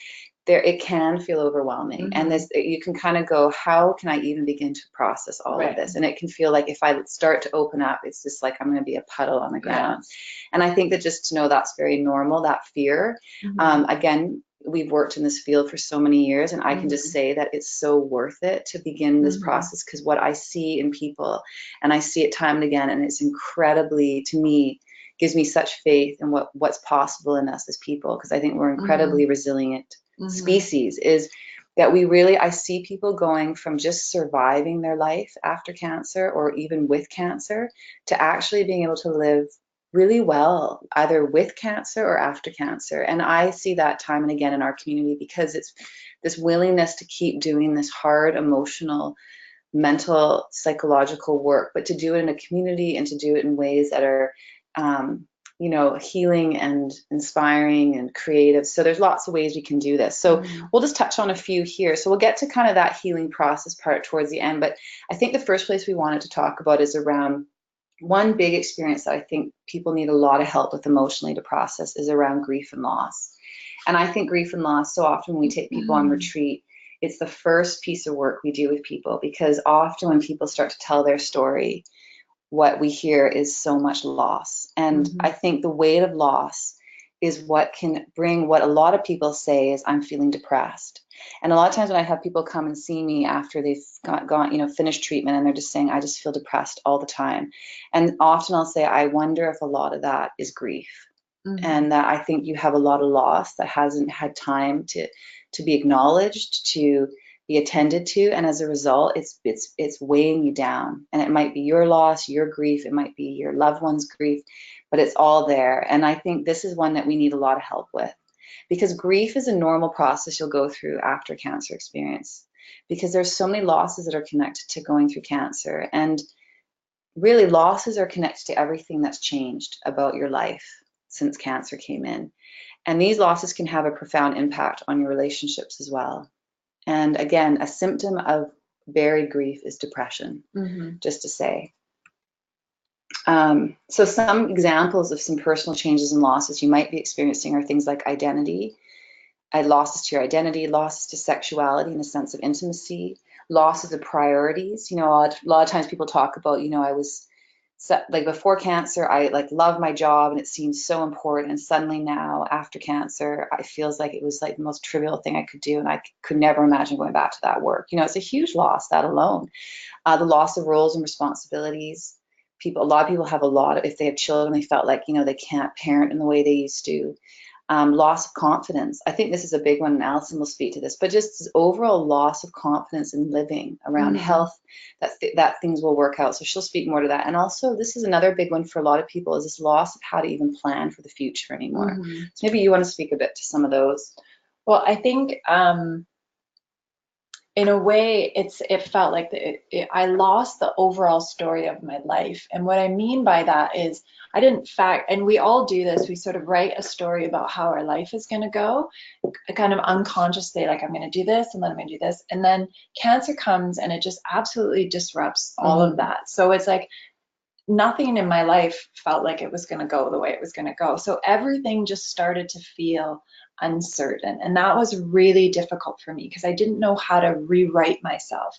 it can feel overwhelming. And you can kind of go, how can I even begin to process all of this? And it can feel like if I start to open up, it's just like I'm going to be a puddle on the ground. And I think that just to know that's very normal, that fear. Again, we've worked in this field for so many years, and I can just say that it's so worth it to begin this process, because what I see in people, and I see it time and again, and it's incredibly, to me, gives me such faith in what's possible in us as people, because I think we're incredibly resilient species, is that I see people going from just surviving their life after cancer, or even with cancer, to actually being able to live really well, either with cancer or after cancer. And I see that time and again in our community, because it's this willingness to keep doing this hard, emotional, mental, psychological work, but to do it in a community and to do it in ways that are healing and inspiring and creative. So there's lots of ways we can do this. So we'll just touch on a few here. So we'll get to kind of that healing process part towards the end. But I think the first place we wanted to talk about is around one big experience that I think people need a lot of help with emotionally to process, is around grief and loss. And I think grief and loss, so often when we take people on retreat, it's the first piece of work we do with people, because often when people start to tell their story, what we hear is so much loss. And I think the weight of loss is what can bring what a lot of people say is, I'm feeling depressed. And a lot of times when I have people come and see me after they've finished treatment, and they're just saying, I just feel depressed all the time. And often I'll say, I wonder if a lot of that is grief. And that I think you have a lot of loss that hasn't had time to be acknowledged, to be attended to, and as a result, it's weighing you down. And it might be your loss, your grief, it might be your loved one's grief, but it's all there. And I think this is one that we need a lot of help with, because grief is a normal process you'll go through after cancer experience, because there's so many losses that are connected to going through cancer. And really, losses are connected to everything that's changed about your life since cancer came in. And these losses can have a profound impact on your relationships as well. And again, a symptom of buried grief is depression, just to say. So some examples of some personal changes and losses you might be experiencing are things like identity, losses to your identity, losses to sexuality and a sense of intimacy, losses of priorities. A lot of times people talk about, I was So, like before cancer, I like loved my job and it seemed so important. And suddenly now, after cancer, it feels like it was like the most trivial thing I could do, and I could never imagine going back to that work. You know, it's a huge loss, that alone. The loss of roles and responsibilities. A lot of people have if they have children, they felt like, you know, they can't parent in the way they used to. Loss of confidence. I think this is a big one, and Allison will speak to this, but just this overall loss of confidence in living around health, that things will work out. So she'll speak more to that. And also, this is another big one for a lot of people, is this loss of how to even plan for the future anymore. So maybe you want to speak a bit to some of those. Well, I think in a way, it felt like I lost the overall story of my life. And what I mean by that is I didn't and we all do this, we sort of write a story about how our life is going to go, kind of unconsciously, like I'm going to do this and then I'm going to do this. And then cancer comes and it just absolutely disrupts all of that. So it's like nothing in my life felt like it was going to go the way it was going to go. So everything just started to feel uncertain. And that was really difficult for me because I didn't know how to rewrite myself.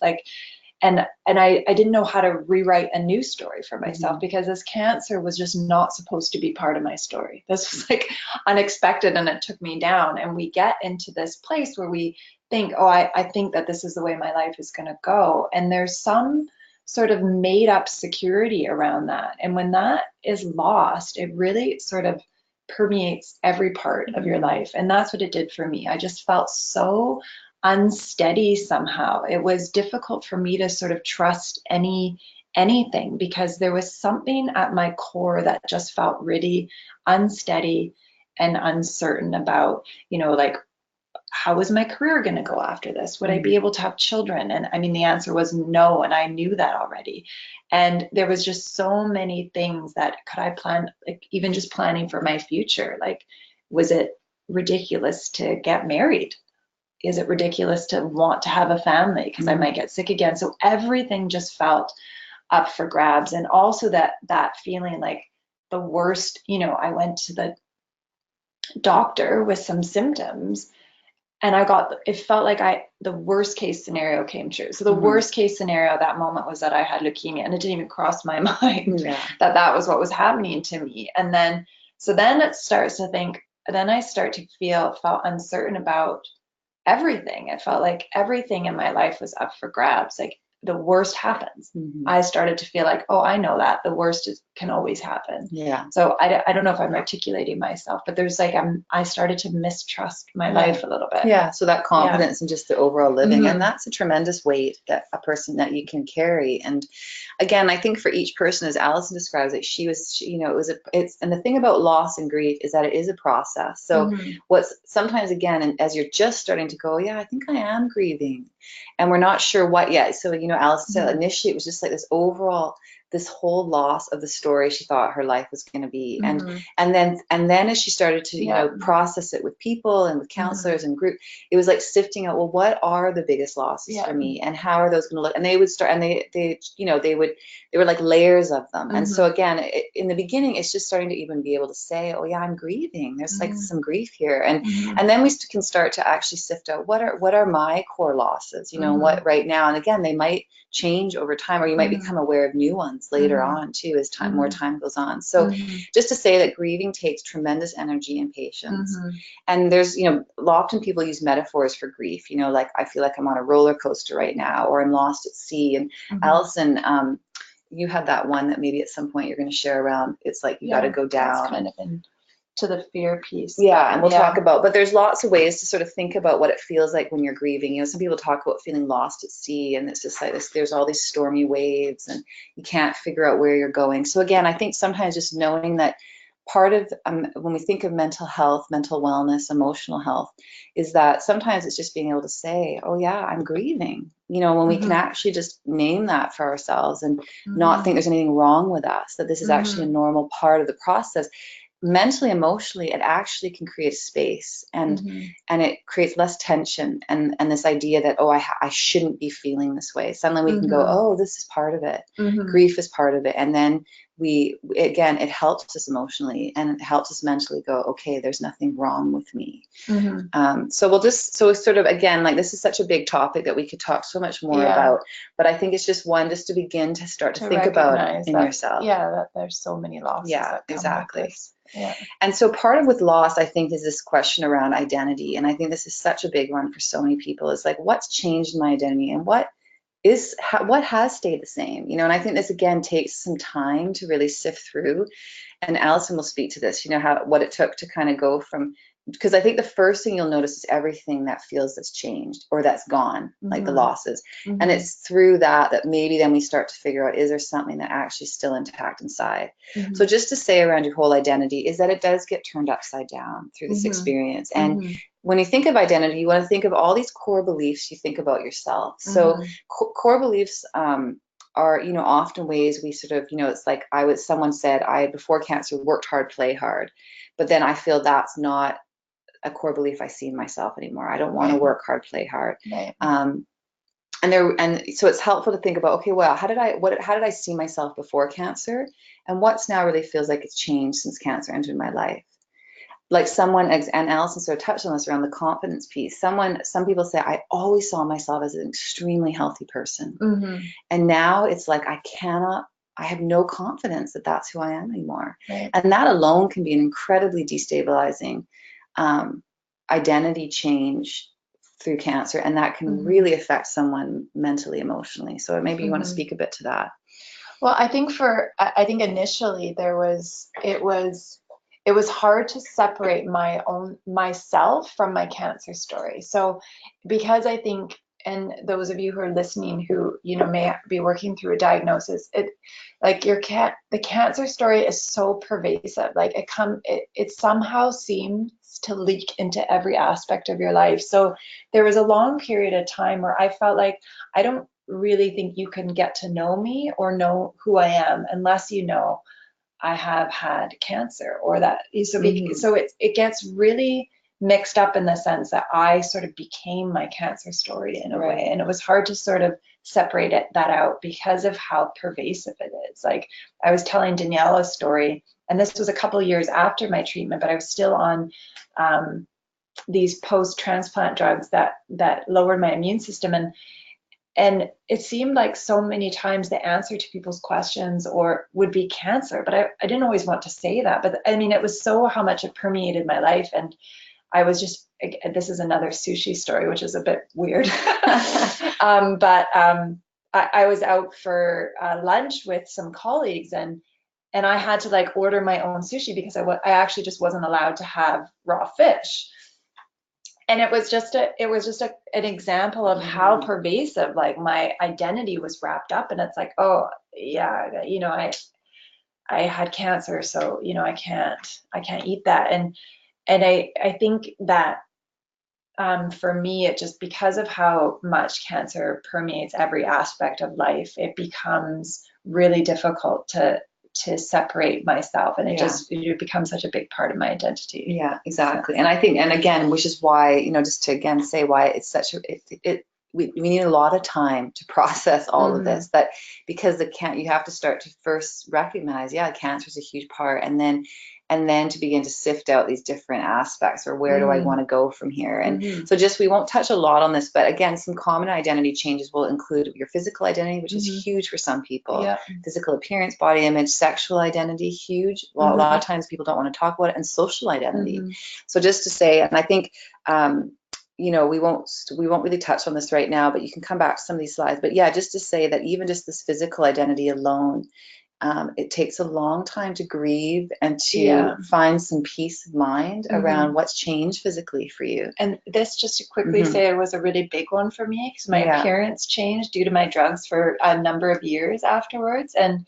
And I didn't know how to rewrite a new story for myself because this cancer was just not supposed to be part of my story. This was like unexpected and it took me down. And we get into this place where we think, oh, I think that this is the way my life is going to go. And there's some sort of made up security around that. And when that is lost, it really sort of permeates every part of your life. And that's what it did for me. I just felt so unsteady somehow. It was difficult for me to sort of trust anything because there was something at my core that just felt really unsteady and uncertain about, you know, like, how was my career going to go after this? Would I be able to have children? And I mean, the answer was no, and I knew that already. And there was just so many things that could I plan, like even just planning for my future. Like, was it ridiculous to get married? Is it ridiculous to want to have a family because I might get sick again? So everything just felt up for grabs. And also that feeling like the worst, you know, I went to the doctor with some symptoms and it felt like the worst case scenario came true. So the worst case scenario at that moment was that I had leukemia, and it didn't even cross my mind that was what was happening to me. And then, so then it starts to think, then I start to felt uncertain about everything. It felt like everything in my life was up for grabs. Like the worst happens. I started to feel like, oh, I know that the worst can always happen. Yeah. So I don't know if I'm articulating myself, but there's like, I started to mistrust my life a little bit. Yeah. So that confidence and just the overall living, and that's a tremendous weight that a person that you can carry. And again, I think for each person, as Allison describes it, you know, and the thing about loss and grief is that it is a process. So what's sometimes, again, and as you're just starting to go, yeah, I think I am grieving, and we're not sure what yet. So, you know, Allison said initially it was just like this whole loss of the story she thought her life was going to be. And then as she started to, you know, process it with people and with counselors and group, it was like sifting out, well, what are the biggest losses for me, and how are those going to look? And they would start, and they you know, they were like layers of them. And so again, in the beginning, it's just starting to even be able to say, oh yeah, I'm grieving. There's like some grief here. And then we can start to actually sift out what are my core losses, you know, what right now. And again, they might change over time, or you might become aware of new ones later on too, as more time goes on. So just to say that grieving takes tremendous energy and patience. And there's, you know, often people use metaphors for grief, you know, like I feel like I'm on a roller coaster right now, or I'm lost at sea. And Allison, you had that one that maybe at some point you're going to share around. It's like you got to go down. That's kind of to the fear piece. Yeah, and we'll talk about, but there's lots of ways to sort of think about what it feels like when you're grieving. You know, some people talk about feeling lost at sea, and it's just like this, there's all these stormy waves and you can't figure out where you're going. So again, I think sometimes just knowing that part of when we think of mental health, mental wellness, emotional health, is that sometimes it's just being able to say, oh yeah, I'm grieving. You know, when we can actually just name that for ourselves and not think there's anything wrong with us, that this is actually a normal part of the process. Mentally, emotionally, it actually can create a space, and it creates less tension and this idea that, oh, I shouldn't be feeling this way. Suddenly we can go, oh, this is part of it. Grief is part of it. And then again, it helps us emotionally and it helps us mentally go, okay, there's nothing wrong with me. So sort of, again, like this is such a big topic that we could talk so much more about, but I think it's just one just to begin to start to think about in yourself. Yeah, that there's so many losses that come exactly. with this. Yeah. And so part of with loss, I think, is this question around identity. And I think this is such a big one for so many people, is like, what's changed in my identity and what has stayed the same, and I think this again takes some time to really sift through, and Allison will speak to this, what it took to kind of go from, because I think the first thing you'll notice is everything that feels that's changed or that's gone, like the losses, and it's through that maybe then we start to figure out, is there something that actually still intact inside. So just to say around your whole identity is that it does get turned upside down through this experience, and when you think of identity, you want to think of all these core beliefs you think about yourself. So core beliefs are, often ways we sort of, it's like someone said, I, before cancer, worked hard, play hard. But then I feel that's not a core belief I see in myself anymore. I don't want to work hard, play hard. And so it's helpful to think about, okay, well, how did I see myself before cancer? And what's now really feels like it's changed since cancer entered my life? Like someone, and Allison sort of touched on this around the confidence piece. Some people say, I always saw myself as an extremely healthy person. And now it's like, I have no confidence that that's who I am anymore. And that alone can be an incredibly destabilizing identity change through cancer. And that can really affect someone mentally, emotionally. So maybe you want to speak a bit to that. Well, I think initially it was hard to separate myself from my cancer story. So because I think, and those of you who are listening who, may be working through a diagnosis, the cancer story is so pervasive. Like it somehow seems to leak into every aspect of your life. So there was a long period of time where I felt like, I don't really think you can get to know me or know who I am unless I have had cancer, or that. So it gets really mixed up in the sense that I sort of became my cancer story in a way, and it was hard to sort of separate that out because of how pervasive it is. Like I was telling Danielle a story, and this was a couple of years after my treatment, but I was still on these post-transplant drugs that lowered my immune system, and it seemed like so many times the answer to people's questions would be cancer, but I didn't always want to say that. But I mean, it was so how much it permeated my life. And I was just, this is another sushi story, which is a bit weird. I was out for lunch with some colleagues, and I had to order my own sushi because I actually just wasn't allowed to have raw fish. And it was just an example of how pervasive my identity was wrapped up. And it's like, oh yeah, I had cancer, so I can't eat that. And I think that for me, it just, because of how much cancer permeates every aspect of life, it becomes really difficult to separate myself, and it becomes such a big part of my identity. Yeah, exactly. And I think, and again, which is why, just to again say why it's such we need a lot of time to process all of this, but because you have to start to first recognize, cancer is a huge part, and then to begin to sift out these different aspects, or where do I want to go from here? And so we won't touch a lot on this, but again, some common identity changes will include your physical identity, which is huge for some people. Physical appearance, body image, sexual identity, huge. Well, a lot of times people don't want to talk about it, and social identity. So just to say, and I think, we won't really touch on this right now, but you can come back to some of these slides. But just to say that even just this physical identity alone, it takes a long time to grieve and to find some peace of mind around what's changed physically for you. And this, just to quickly say, it was a really big one for me because my appearance changed due to my drugs for a number of years afterwards. And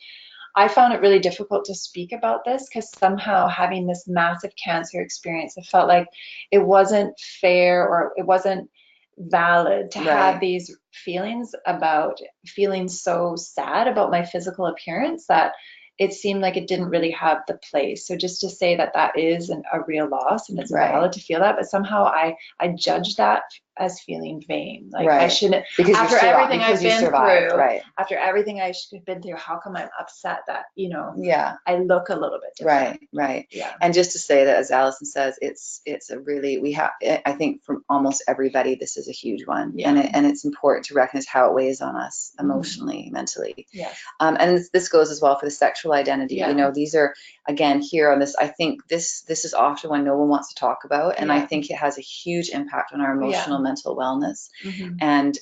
I found it really difficult to speak about this because somehow, having this massive cancer experience, it felt like it wasn't fair, or it wasn't valid to have these feelings about feeling so sad about my physical appearance, that it seemed like it didn't really have the place. So just to say that is a real loss, and it's valid to feel that, but somehow I judged that as feeling vain. Like I shouldn't, because after everything I've you been survived, through, right? after everything I've been through, how come I'm upset that, Yeah. I look a little bit different? Right. Yeah. And just to say that, as Allison says, it's a really, I think from almost everybody, this is a huge one. Yeah. And it's important to recognize how it weighs on us emotionally, mentally. Yes. And this goes as well for the sexual identity. Yeah. These are, again, here on this, I think this is often one no one wants to talk about. And I think it has a huge impact on our emotional, mental wellness. And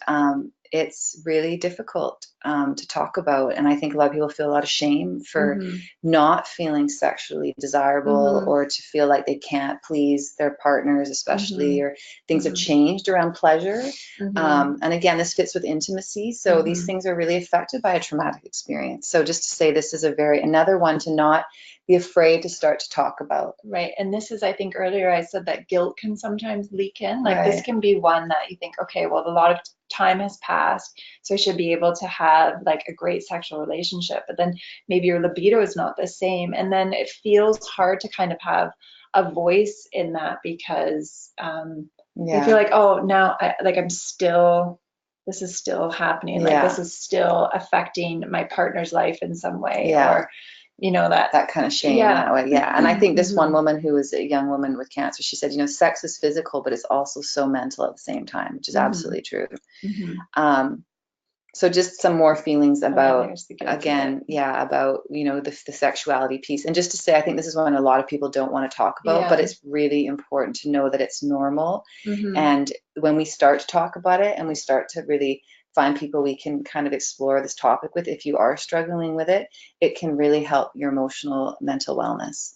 it's really difficult to talk about. And I think a lot of people feel a lot of shame for not feeling sexually desirable or to feel like they can't please their partners, especially, or things have changed around pleasure. And again, this fits with intimacy. So these things are really affected by a traumatic experience. So just to say, this is another one to not be afraid to start to talk about. Right. And this is, I think earlier I said that guilt can sometimes leak in. Like this can be one that you think, okay, well, a lot of time has passed, so I should be able to have like a great sexual relationship. But then maybe your libido is not the same. And then it feels hard to kind of have a voice in that because you feel like, oh, now this is still happening. Like this is still affecting my partner's life in some way. Or that kind of shame that way. And I think this one woman who was a young woman with cancer, she said, sex is physical, but it's also so mental at the same time, which is absolutely true. So just some more feelings about, again, about, the sexuality piece. And just to say, I think this is one a lot of people don't want to talk about, but it's really important to know that it's normal. And when we start to talk about it and we start to really find people we can kind of explore this topic with, if you are struggling with it, it can really help your emotional, mental wellness.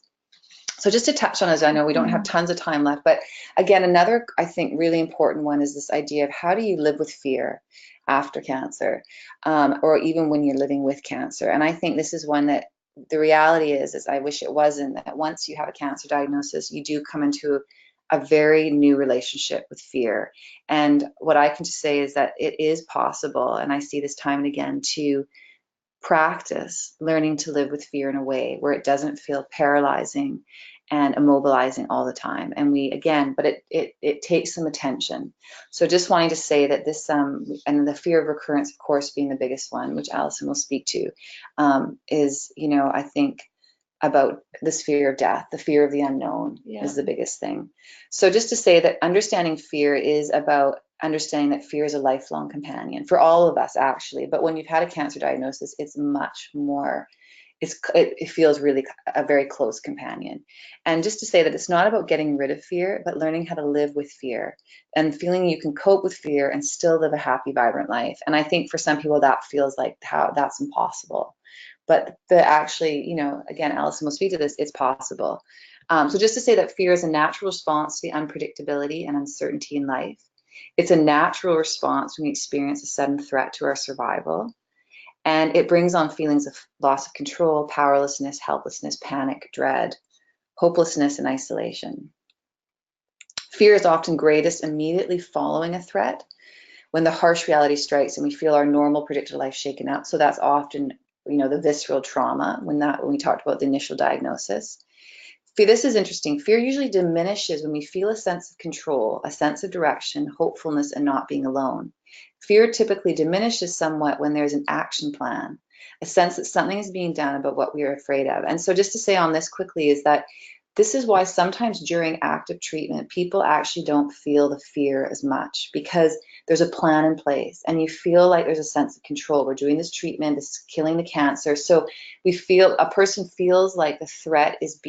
So just to touch on, as I know we don't have tons of time left, but again, another, I think, really important one is this idea of how do you live with fear after cancer, or even when you're living with cancer. And I think this is one that the reality is I wish it wasn't, that once you have a cancer diagnosis, you do come into a very new relationship with fear. And what I can just say is that it is possible, and I see this time and again, to practice learning to live with fear in a way where it doesn't feel paralyzing and immobilizing all the time. And but it takes some attention. So just wanting to say that this, and the fear of recurrence, of course, being the biggest one, which Allison will speak to, is, I think about this fear of death, the fear of the unknown is the biggest thing. So just to say that understanding fear is about understanding that fear is a lifelong companion for all of us, actually. But when you've had a cancer diagnosis, it's much more, it feels really a very close companion. And just to say that it's not about getting rid of fear, but learning how to live with fear and feeling you can cope with fear and still live a happy, vibrant life. And I think for some people that feels like that's impossible. But actually, again, Allison will speak to this, it's possible. So just to say that fear is a natural response to the unpredictability and uncertainty in life. It's a natural response when we experience a sudden threat to our survival. And it brings on feelings of loss of control, powerlessness, helplessness, panic, dread, hopelessness, and isolation. Fear is often greatest immediately following a threat, when the harsh reality strikes and we feel our normal predicted life shaken up. So that's often, the visceral trauma when we talked about the initial diagnosis. This is interesting. Fear usually diminishes when we feel a sense of control, a sense of direction, hopefulness, and not being alone. Fear typically diminishes somewhat when there's an action plan, a sense that something is being done about what we are afraid of. And so just to say on this quickly is that this is why sometimes during active treatment, people actually don't feel the fear as much, because there's a plan in place and you feel like there's a sense of control. We're doing this treatment, this is killing the cancer. So a person feels like the threat is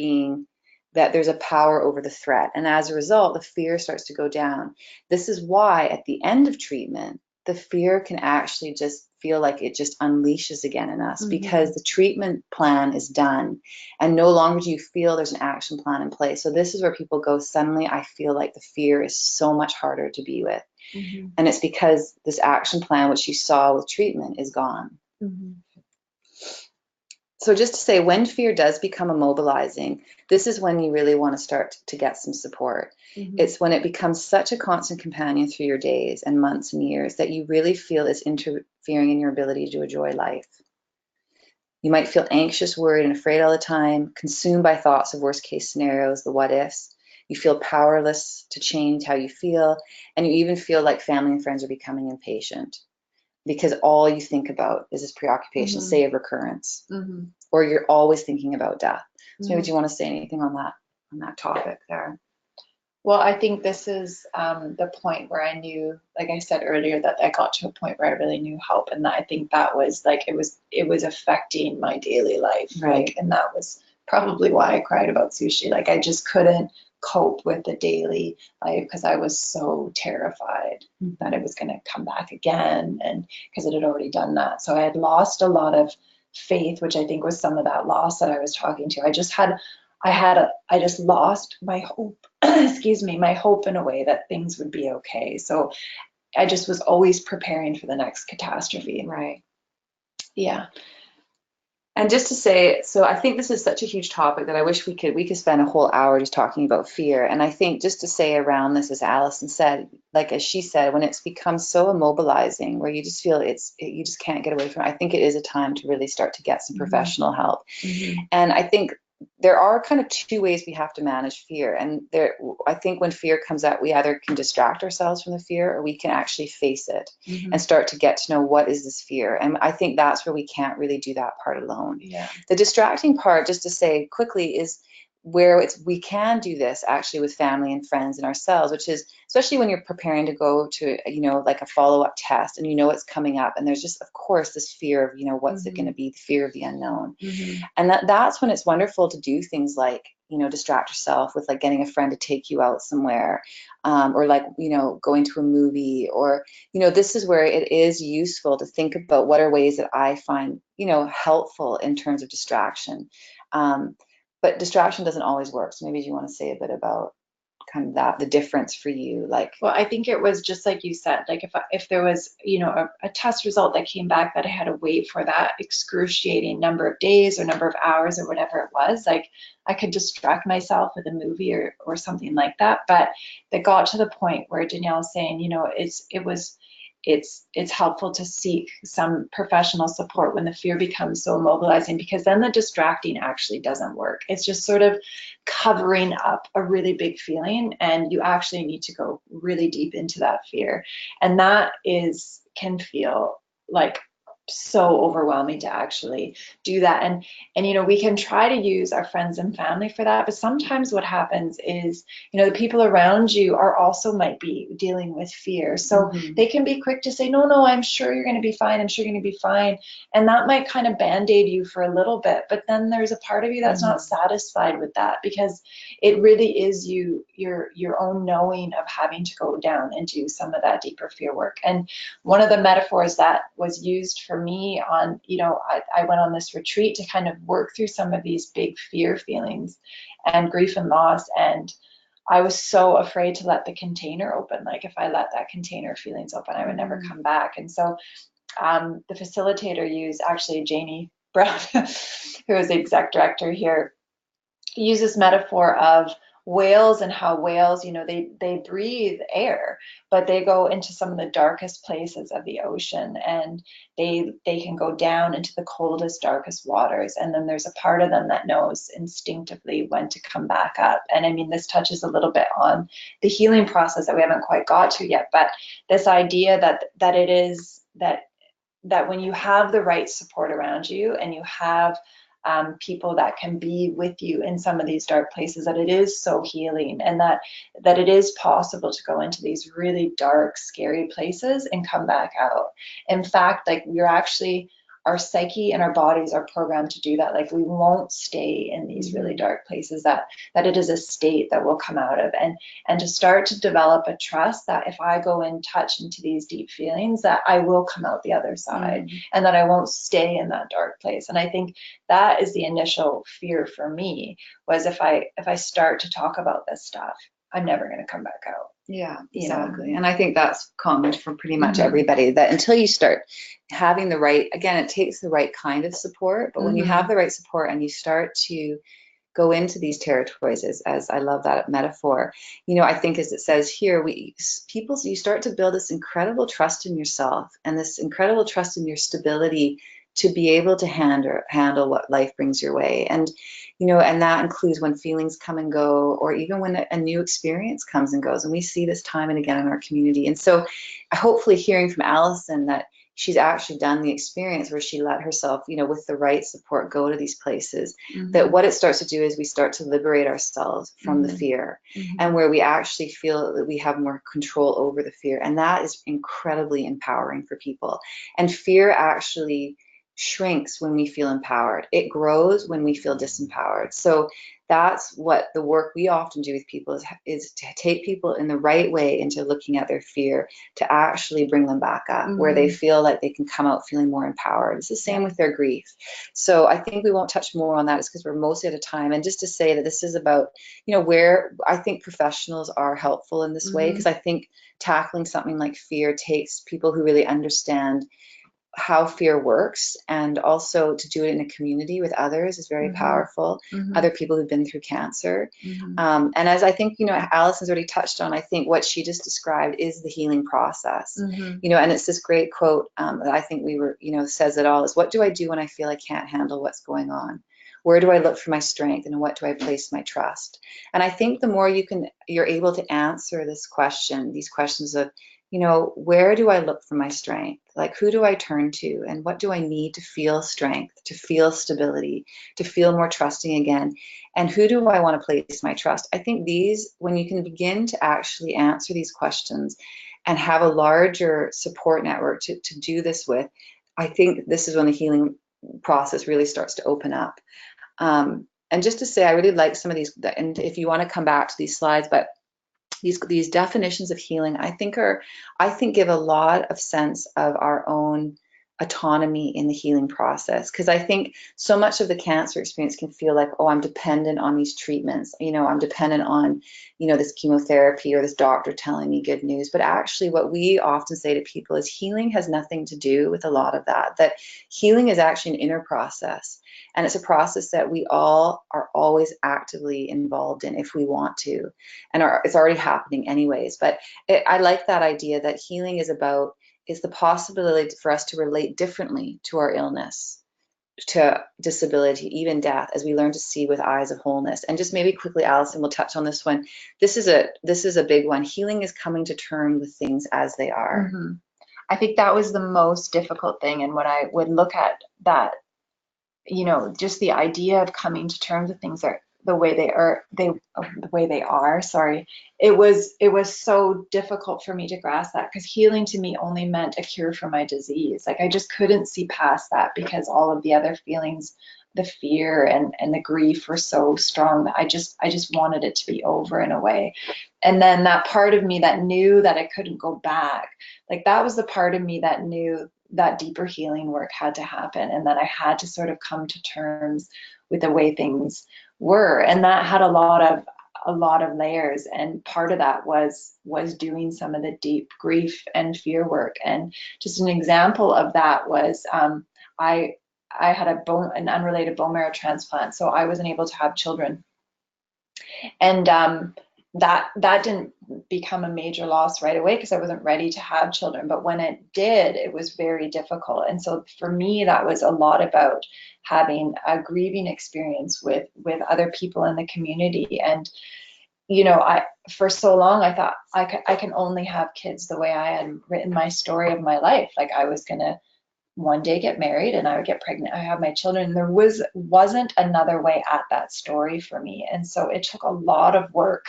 that there's a power over the threat. And as a result, the fear starts to go down. This is why at the end of treatment, the fear can actually just feel like it just unleashes again in us, because the treatment plan is done and no longer do you feel there's an action plan in place. So this is where people go, suddenly I feel like the fear is so much harder to be with. And it's because this action plan, which you saw with treatment, is gone. So just to say, when fear does become immobilizing, this is when you really want to start to get some support. It's when it becomes such a constant companion through your days and months and years that you really feel it's interfering in your ability to enjoy life. You might feel anxious, worried, and afraid all the time, consumed by thoughts of worst case scenarios, the what ifs. You feel powerless to change how you feel, and you even feel like family and friends are becoming impatient because all you think about is this preoccupation, say, of recurrence, or you're always thinking about death. So maybe do you want to say anything on that topic there? Well, I think this is the point where I knew, like I said earlier, that I got to a point where I really knew help, and that I think that was like it was affecting my daily life, Right. like, and that was probably why I cried about sushi. Like I just couldn't cope with the daily life because I was so terrified that it was going to come back again, and because it had already done that. So I had lost a lot of faith, which I think was some of that loss that I was talking to. I just lost my hope, excuse me, my hope in a way that things would be okay. So I just was always preparing for the next catastrophe. Right. Yeah. And just to say, so I think this is such a huge topic that I wish we could spend a whole hour just talking about fear. And I think just to say around this, as Allison said, like as she said, when it's become so immobilizing where you just feel you just can't get away from it, I think it is a time to really start to get some professional help. And I think there are kind of two ways we have to manage fear. And I think when fear comes out, we either can distract ourselves from the fear or we can actually face it and start to get to know what is this fear. And I think that's where we can't really do that part alone. Yeah. The distracting part, just to say quickly, is where we can do this actually with family and friends and ourselves, which is especially when you're preparing to go to, like a follow-up test and it's coming up and there's just, of course, this fear of, what's it going to be, the fear of the unknown. And that's when it's wonderful to do things like, distract yourself with like getting a friend to take you out somewhere, or like, going to a movie, or, this is where it is useful to think about what are ways that I find, helpful in terms of distraction. But distraction doesn't always work. So maybe you want to say a bit about kind of the difference for you, like. Well, I think it was just like you said, like if there was, a test result that came back that I had to wait for that excruciating number of days or number of hours or whatever it was, like I could distract myself with a movie or something like that. But it got to the point where Danielle's saying, it's helpful to seek some professional support when the fear becomes so immobilizing, because then the distracting actually doesn't work. It's just sort of covering up a really big feeling, and you actually need to go really deep into that fear. And that can feel like so overwhelming to actually do that. And we can try to use our friends and family for that, but sometimes what happens is the people around you are also might be dealing with fear, so they can be quick to say, no, I'm sure you're going to be fine, I'm sure you're going to be fine, and that might kind of band-aid you for a little bit. But then there's a part of you that's not satisfied with that, because it really is your own knowing of having to go down and do some of that deeper fear work. And one of the metaphors that was used for me on, I went on this retreat to kind of work through some of these big fear feelings and grief and loss. And I was so afraid to let the container open. Like if I let that container of feelings open, I would never come back. And so the facilitator used, actually Janie Brown, who is the exec director here, uses metaphor of whales, and how whales, they breathe air, but they go into some of the darkest places of the ocean, and they can go down into the coldest, darkest waters, and then there's a part of them that knows instinctively when to come back up. And I mean, this touches a little bit on the healing process that we haven't quite got to yet, but this idea that it is that when you have the right support around you, and you have people that can be with you in some of these dark places, that it is so healing, and that it is possible to go into these really dark, scary places and come back out. In fact, like our psyche and our bodies are programmed to do that. Like we won't stay in these really dark places, that it is a state that we'll come out of, and to start to develop a trust that if I go and touch into these deep feelings, that I will come out the other side, and that I won't stay in that dark place. And I think that is the initial fear for me, was if I start to talk about this stuff, I'm never going to come back out. Yeah, exactly. And I think that's common for pretty much everybody, that until you start having the right, again, it takes the right kind of support, but when you have the right support and you start to go into these territories, as I love that metaphor, I think as it says here, you start to build this incredible trust in yourself and this incredible trust in your stability to be able to handle what life brings your way. And, and that includes when feelings come and go, or even when a new experience comes and goes. And we see this time and again in our community. And so hopefully hearing from Allison that she's actually done the experience where she let herself, with the right support, go to these places, that what it starts to do is we start to liberate ourselves from the fear, and where we actually feel that we have more control over the fear. And that is incredibly empowering for people. And fear actually shrinks when we feel empowered. It grows when we feel disempowered. So that's what the work we often do with people is to take people in the right way into looking at their fear, to actually bring them back up where they feel like they can come out feeling more empowered. It's the same with their grief. So I think we won't touch more on that, it's because we're mostly out of time. And just to say that this is about, where I think professionals are helpful in this way, because I think tackling something like fear takes people who really understand how fear works, and also to do it in a community with others is very powerful. Other people who've been through cancer. And as I think, Allison's already touched on, I think what she just described is the healing process. And it's this great quote that I think says it all, is what do I do when I feel I can't handle what's going on? Where do I look for my strength, and what do I place my trust? And I think the more you're able to answer these questions of, where do I look for my strength? Like, who do I turn to, and what do I need to feel strength, to feel stability, to feel more trusting again? And who do I want to place my trust? I think when you can begin to actually answer these questions and have a larger support network to do this with, I think this is when the healing process really starts to open up. And just to say, I really like some of these, and if you want to come back to these slides, but these definitions of healing, I think give a lot of sense of our own autonomy in the healing process. Because I think so much of the cancer experience can feel like, oh, I'm dependent on these treatments, I'm dependent on, this chemotherapy or this doctor telling me good news. But actually what we often say to people is healing has nothing to do with a lot of that healing is actually an inner process. And it's a process that we all are always actively involved in if we want to. And it's already happening anyways. But I like that idea that healing is the possibility for us to relate differently to our illness, to disability, even death, as we learn to see with eyes of wholeness. And just maybe quickly, Allison will touch on this one. This is a big one. Healing is coming to terms with things as they are. I think that was the most difficult thing. And when I would look at that, just the idea of coming to terms with things are the way they are, sorry, it was so difficult for me to grasp that, because healing to me only meant a cure for my disease. Like, I just couldn't see past that, because all of the other feelings, the fear and the grief, were so strong that I just wanted it to be over in a way. And then that part of me that knew that I couldn't go back, like, that was the part of me that knew that deeper healing work had to happen, and that I had to sort of come to terms with the way things were. And that had a lot of layers, and part of that was doing some of the deep grief and fear work. And just an example of that was I had an unrelated bone marrow transplant, so I wasn't able to have children. And that didn't become a major loss right away, because I wasn't ready to have children. But when it did, it was very difficult. And so for me, that was a lot about having a grieving experience with other people in the community. And for so long, I thought I can only have kids the way I had written my story of my life. Like, I was gonna one day get married and I would get pregnant, I have my children. There wasn't another way at that story for me. And so it took a lot of work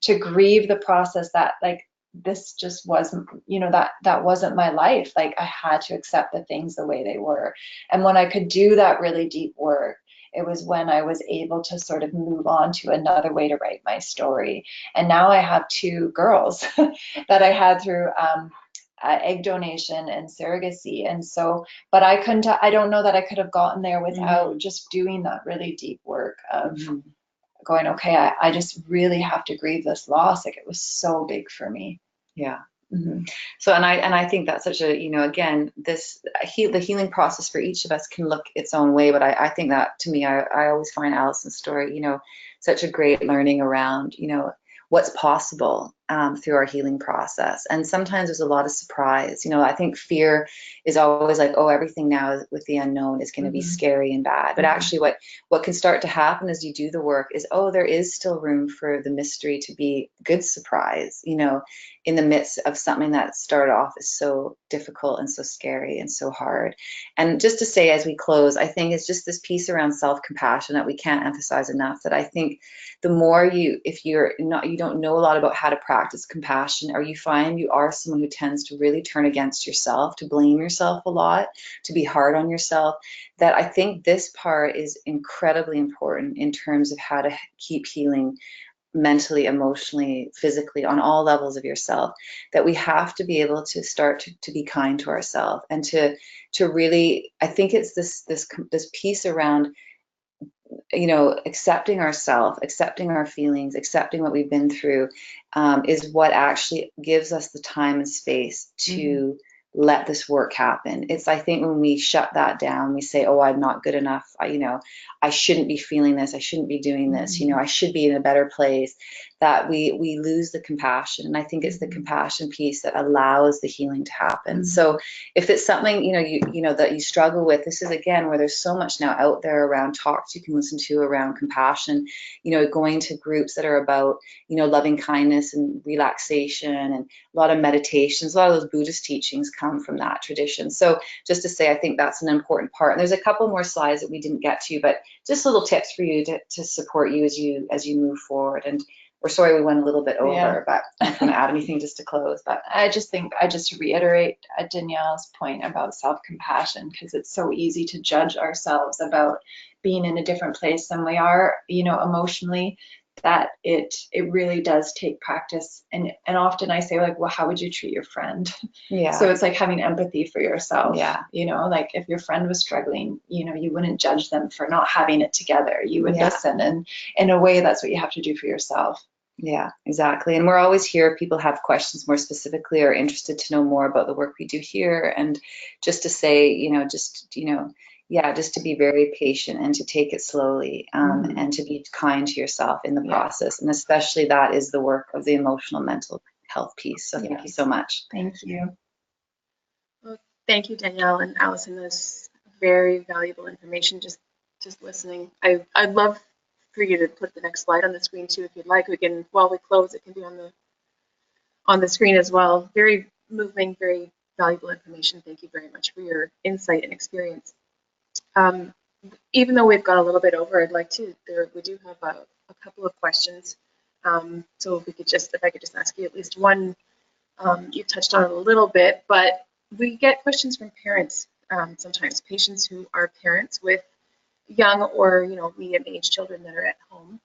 to grieve the process that, like, this just wasn't, that wasn't my life. Like, I had to accept the things the way they were. And when I could do that really deep work, it was when I was able to sort of move on to another way to write my story. And now I have two girls that I had through egg donation and surrogacy. And so, but I don't know that I could have gotten there without just doing that really deep work of going, okay, I just really have to grieve this loss. Like, it was so big for me. Yeah. So, and I think that's such a, again, the healing process for each of us can look its own way. But I think that, to me, I always find Allison's story, such a great learning around, what's possible through our healing process. And sometimes there's a lot of surprise. I think fear is always like, oh, everything now with the unknown is going to be scary and bad. But actually what can start to happen as you do the work is, oh, there is still room for the mystery to be good surprise, in the midst of something that started off as so difficult and so scary and so hard. And just to say, as we close, I think it's just this piece around self-compassion that we can't emphasize enough, that I think the more if you don't know a lot about how to practice compassion, or you find you are someone who tends to really turn against yourself, to blame yourself a lot, to be hard on yourself, that I think this part is incredibly important in terms of how to keep healing mentally, emotionally, physically, on all levels of yourself, that we have to be able to start to be kind to ourselves, and to really, I think it's this piece around, accepting ourselves, accepting our feelings, accepting what we've been through, is what actually gives us the time and space to let this work happen. It's, I think, when we shut that down, we say, oh, I'm not good enough. I shouldn't be feeling this. I shouldn't be doing this. I should be in a better place, that we lose the compassion. And I think it's the compassion piece that allows the healing to happen. So if it's something, that you struggle with, this is, again, where there's so much now out there around talks you can listen to around compassion, going to groups that are about, loving kindness and relaxation, and a lot of meditations, a lot of those Buddhist teachings come from that tradition. So just to say, I think that's an important part. And there's a couple more slides that we didn't get to, but just little tips for you to support you as you move forward. And we're sorry we went a little bit over, but I'm not going to add anything just to close. But I just to reiterate Danielle's point about self-compassion, because it's so easy to judge ourselves about being in a different place than we are, emotionally, that it really does take practice. And often I say, like, well, how would you treat your friend? Yeah. So it's like having empathy for yourself. Yeah. Like if your friend was struggling, you wouldn't judge them for not having it together. You would listen, and in a way, that's what you have to do for yourself. Yeah, exactly. And we're always here if people have questions more specifically, or interested to know more about the work we do here. And just to say, just to be very patient, and to take it slowly, and to be kind to yourself in the process. And especially that is the work of the emotional, mental health piece. So thank you so much. Thank you. Well, thank you, Danielle and Allison. That's very valuable information. Just listening. I'd love for you to put the next slide on the screen too, if you'd like. We can, while we close, it can be on the screen as well. Very moving, very valuable information. Thank you very much for your insight and experience. Even though we've got a little bit over, I'd like to. We do have a couple of questions. So if I could just ask you at least one. You touched on it a little bit, but we get questions from parents sometimes, patients who are parents with young or medium-aged children that are at home.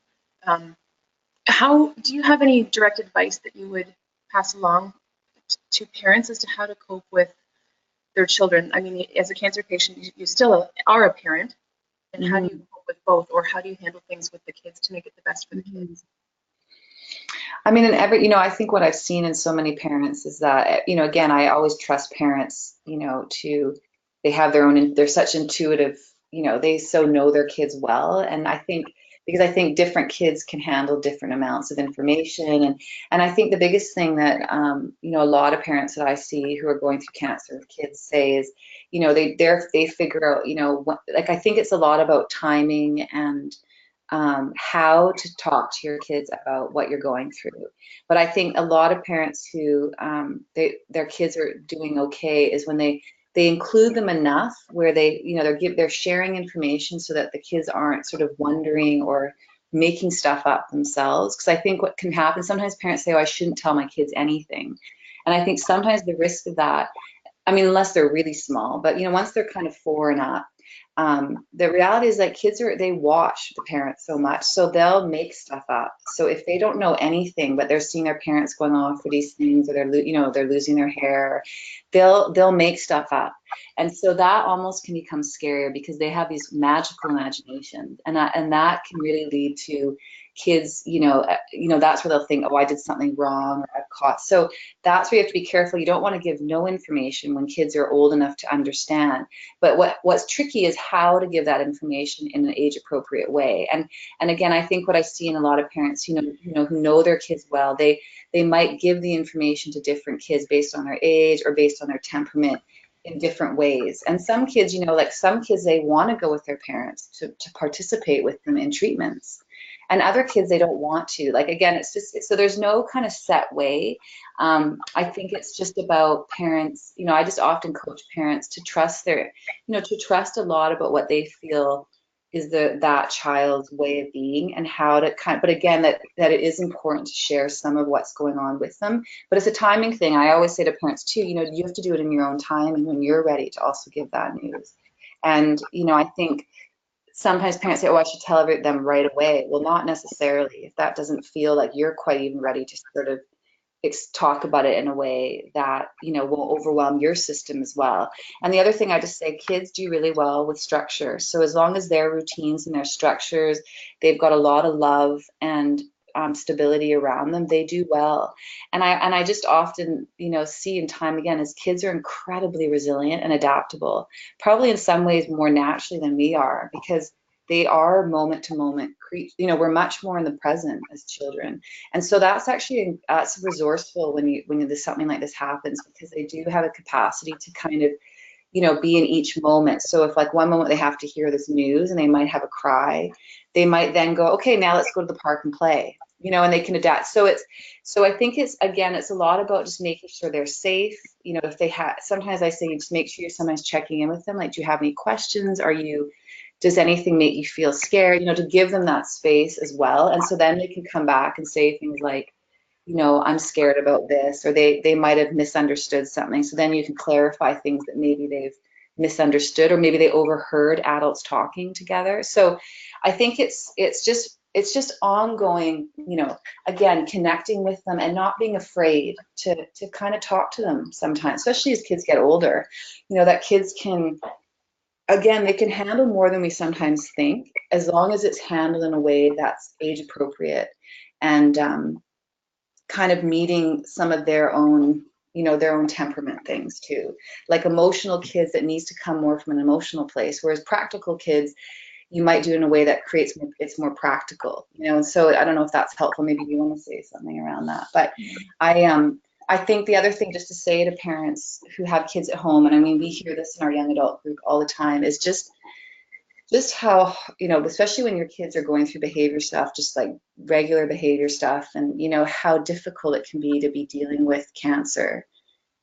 How do you have any direct advice that you would pass along to parents as to how to cope with their children? I mean, as a cancer patient, you still are a parent, and how do you cope with both, or how do you handle things with the kids to make it the best for the kids? I mean, I think what I've seen in so many parents is that, again, I always trust parents, they have their own, they're such intuitive, they so know their kids well. And I think, because I think different kids can handle different amounts of information. And I think the biggest thing that, a lot of parents that I see who are going through cancer with kids say is, they figure out, I think it's a lot about timing and, how to talk to your kids about what you're going through. But I think a lot of parents who their kids are doing okay is when they include them enough where they're sharing information so that the kids aren't sort of wondering or making stuff up themselves. Because I think what can happen, sometimes parents say, oh, I shouldn't tell my kids anything. And I think sometimes the risk of that, I mean, unless they're really small, but once they're kind of 4 and up, the reality is that kids they watch the parents so much, so they'll make stuff up. So if they don't know anything, but they're seeing their parents going off for these things, or they're losing their hair, they'll make stuff up. And so that almost can become scarier, because they have these magical imaginations, and that can really lead to kids, that's where they'll think, oh, I did something wrong or I've caught. So that's where you have to be careful. You don't want to give no information when kids are old enough to understand. But what's tricky is how to give that information in an age appropriate way. And again, I think what I see in a lot of parents, who know their kids well, they might give the information to different kids based on their age or based on their temperament in different ways. And some kids, like some kids, they want to go with their parents to participate with them in treatments. And other kids, they don't want to. Like, again, it's just, so there's no kind of set way. I think it's just about parents, I just often coach parents to trust to trust a lot about what they feel is that child's way of being, and how to but again, that it is important to share some of what's going on with them. But it's a timing thing. I always say to parents too, you have to do it in your own time and when you're ready to also give that news. And, I think sometimes parents say, oh, I should tell them right away. Well, not necessarily. If that doesn't feel like you're quite even ready to sort of talk about it in a way that, will overwhelm your system as well. And the other thing I just say, kids do really well with structure. So as long as their routines and their structures, they've got a lot of love and stability around them, they do well. And I just often, see in time again, as kids are incredibly resilient and adaptable, probably in some ways more naturally than we are, because they are moment to moment. We're much more in the present as children, and so that's actually resourceful when something like this happens, because they do have a capacity to kind of be in each moment. So if like one moment they have to hear this news and they might have a cry, they might then go, okay, now let's go to the park and play, and they can adapt. So I think it's a lot about just making sure they're safe. If they have, sometimes I say, just make sure you're sometimes checking in with them. Like, do you have any questions? Does anything make you feel scared? To give them that space as well. And so then they can come back and say things like, I'm scared about this, or they might have misunderstood something. So then you can clarify things that maybe they've misunderstood, or maybe they overheard adults talking together. So I think it's just ongoing, again, connecting with them and not being afraid to kind of talk to them sometimes, especially as kids get older, that kids can, again, they can handle more than we sometimes think, as long as it's handled in a way that's age appropriate and kind of meeting some of their own, their own temperament things too. Like emotional kids, that needs to come more from an emotional place, whereas practical kids, you might do it in a way that it's more practical, And so I don't know if that's helpful. Maybe you want to say something around that. But I think the other thing just to say to parents who have kids at home, and I mean, we hear this in our young adult group all the time, is just how, especially when your kids are going through behavior stuff, just like regular behavior stuff, and, how difficult it can be to be dealing with cancer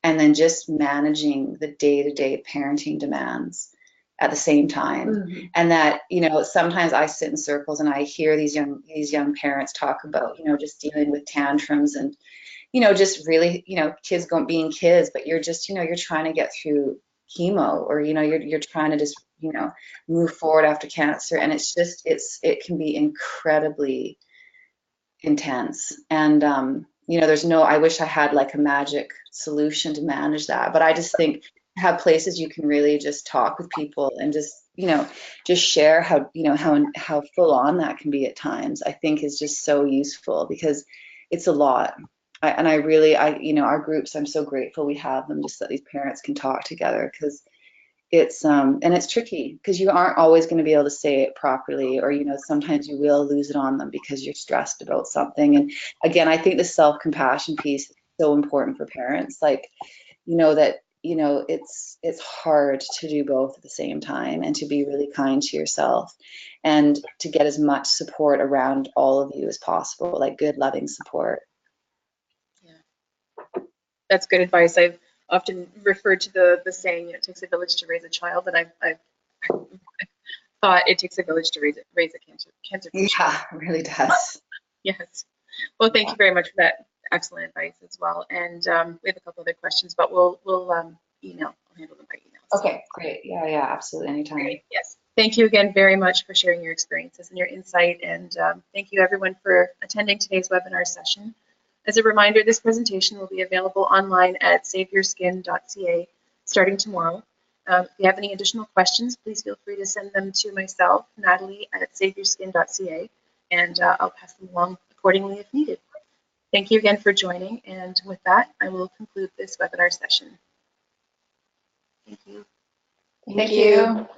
and then just managing the day-to-day parenting demands at the same time. Mm-hmm. And that, sometimes I sit in circles and I hear these young parents talk about, just dealing with tantrums and, just really, kids being kids, but you're just, you're trying to get through chemo, or, you're trying to just, move forward after cancer. And it's just, it can be incredibly intense. And, I wish I had like a magic solution to manage that, but I just think have places you can really just talk with people and just, just share how, how full on that can be at times, I think is just so useful, because it's a lot. Our groups, I'm so grateful we have them, just that these parents can talk together, because it's and it's tricky, because you aren't always going to be able to say it properly, or sometimes you will lose it on them because you're stressed about something. And again, I think the self-compassion piece is so important for parents, like that it's hard to do both at the same time, and to be really kind to yourself, and to get as much support around all of you as possible, like good, loving support. That's good advice. I've often referred to the saying, it takes a village to raise a child, and I've thought it takes a village to raise a cancer patient. Yeah, it really does. Yes. Well, thank you very much for that excellent advice as well. And we have a couple other questions, but we'll email. I'll handle them by email. Okay, great. Yeah, absolutely. Anytime. Great. Yes. Thank you again very much for sharing your experiences and your insight. And thank you everyone for attending today's webinar session. As a reminder, this presentation will be available online at saveyourskin.ca starting tomorrow. If you have any additional questions, please feel free to send them to myself, Natalie, at saveyourskin.ca. and I'll pass them along accordingly if needed. Thank you again for joining, and with that, I will conclude this webinar session. Thank you. Thank you.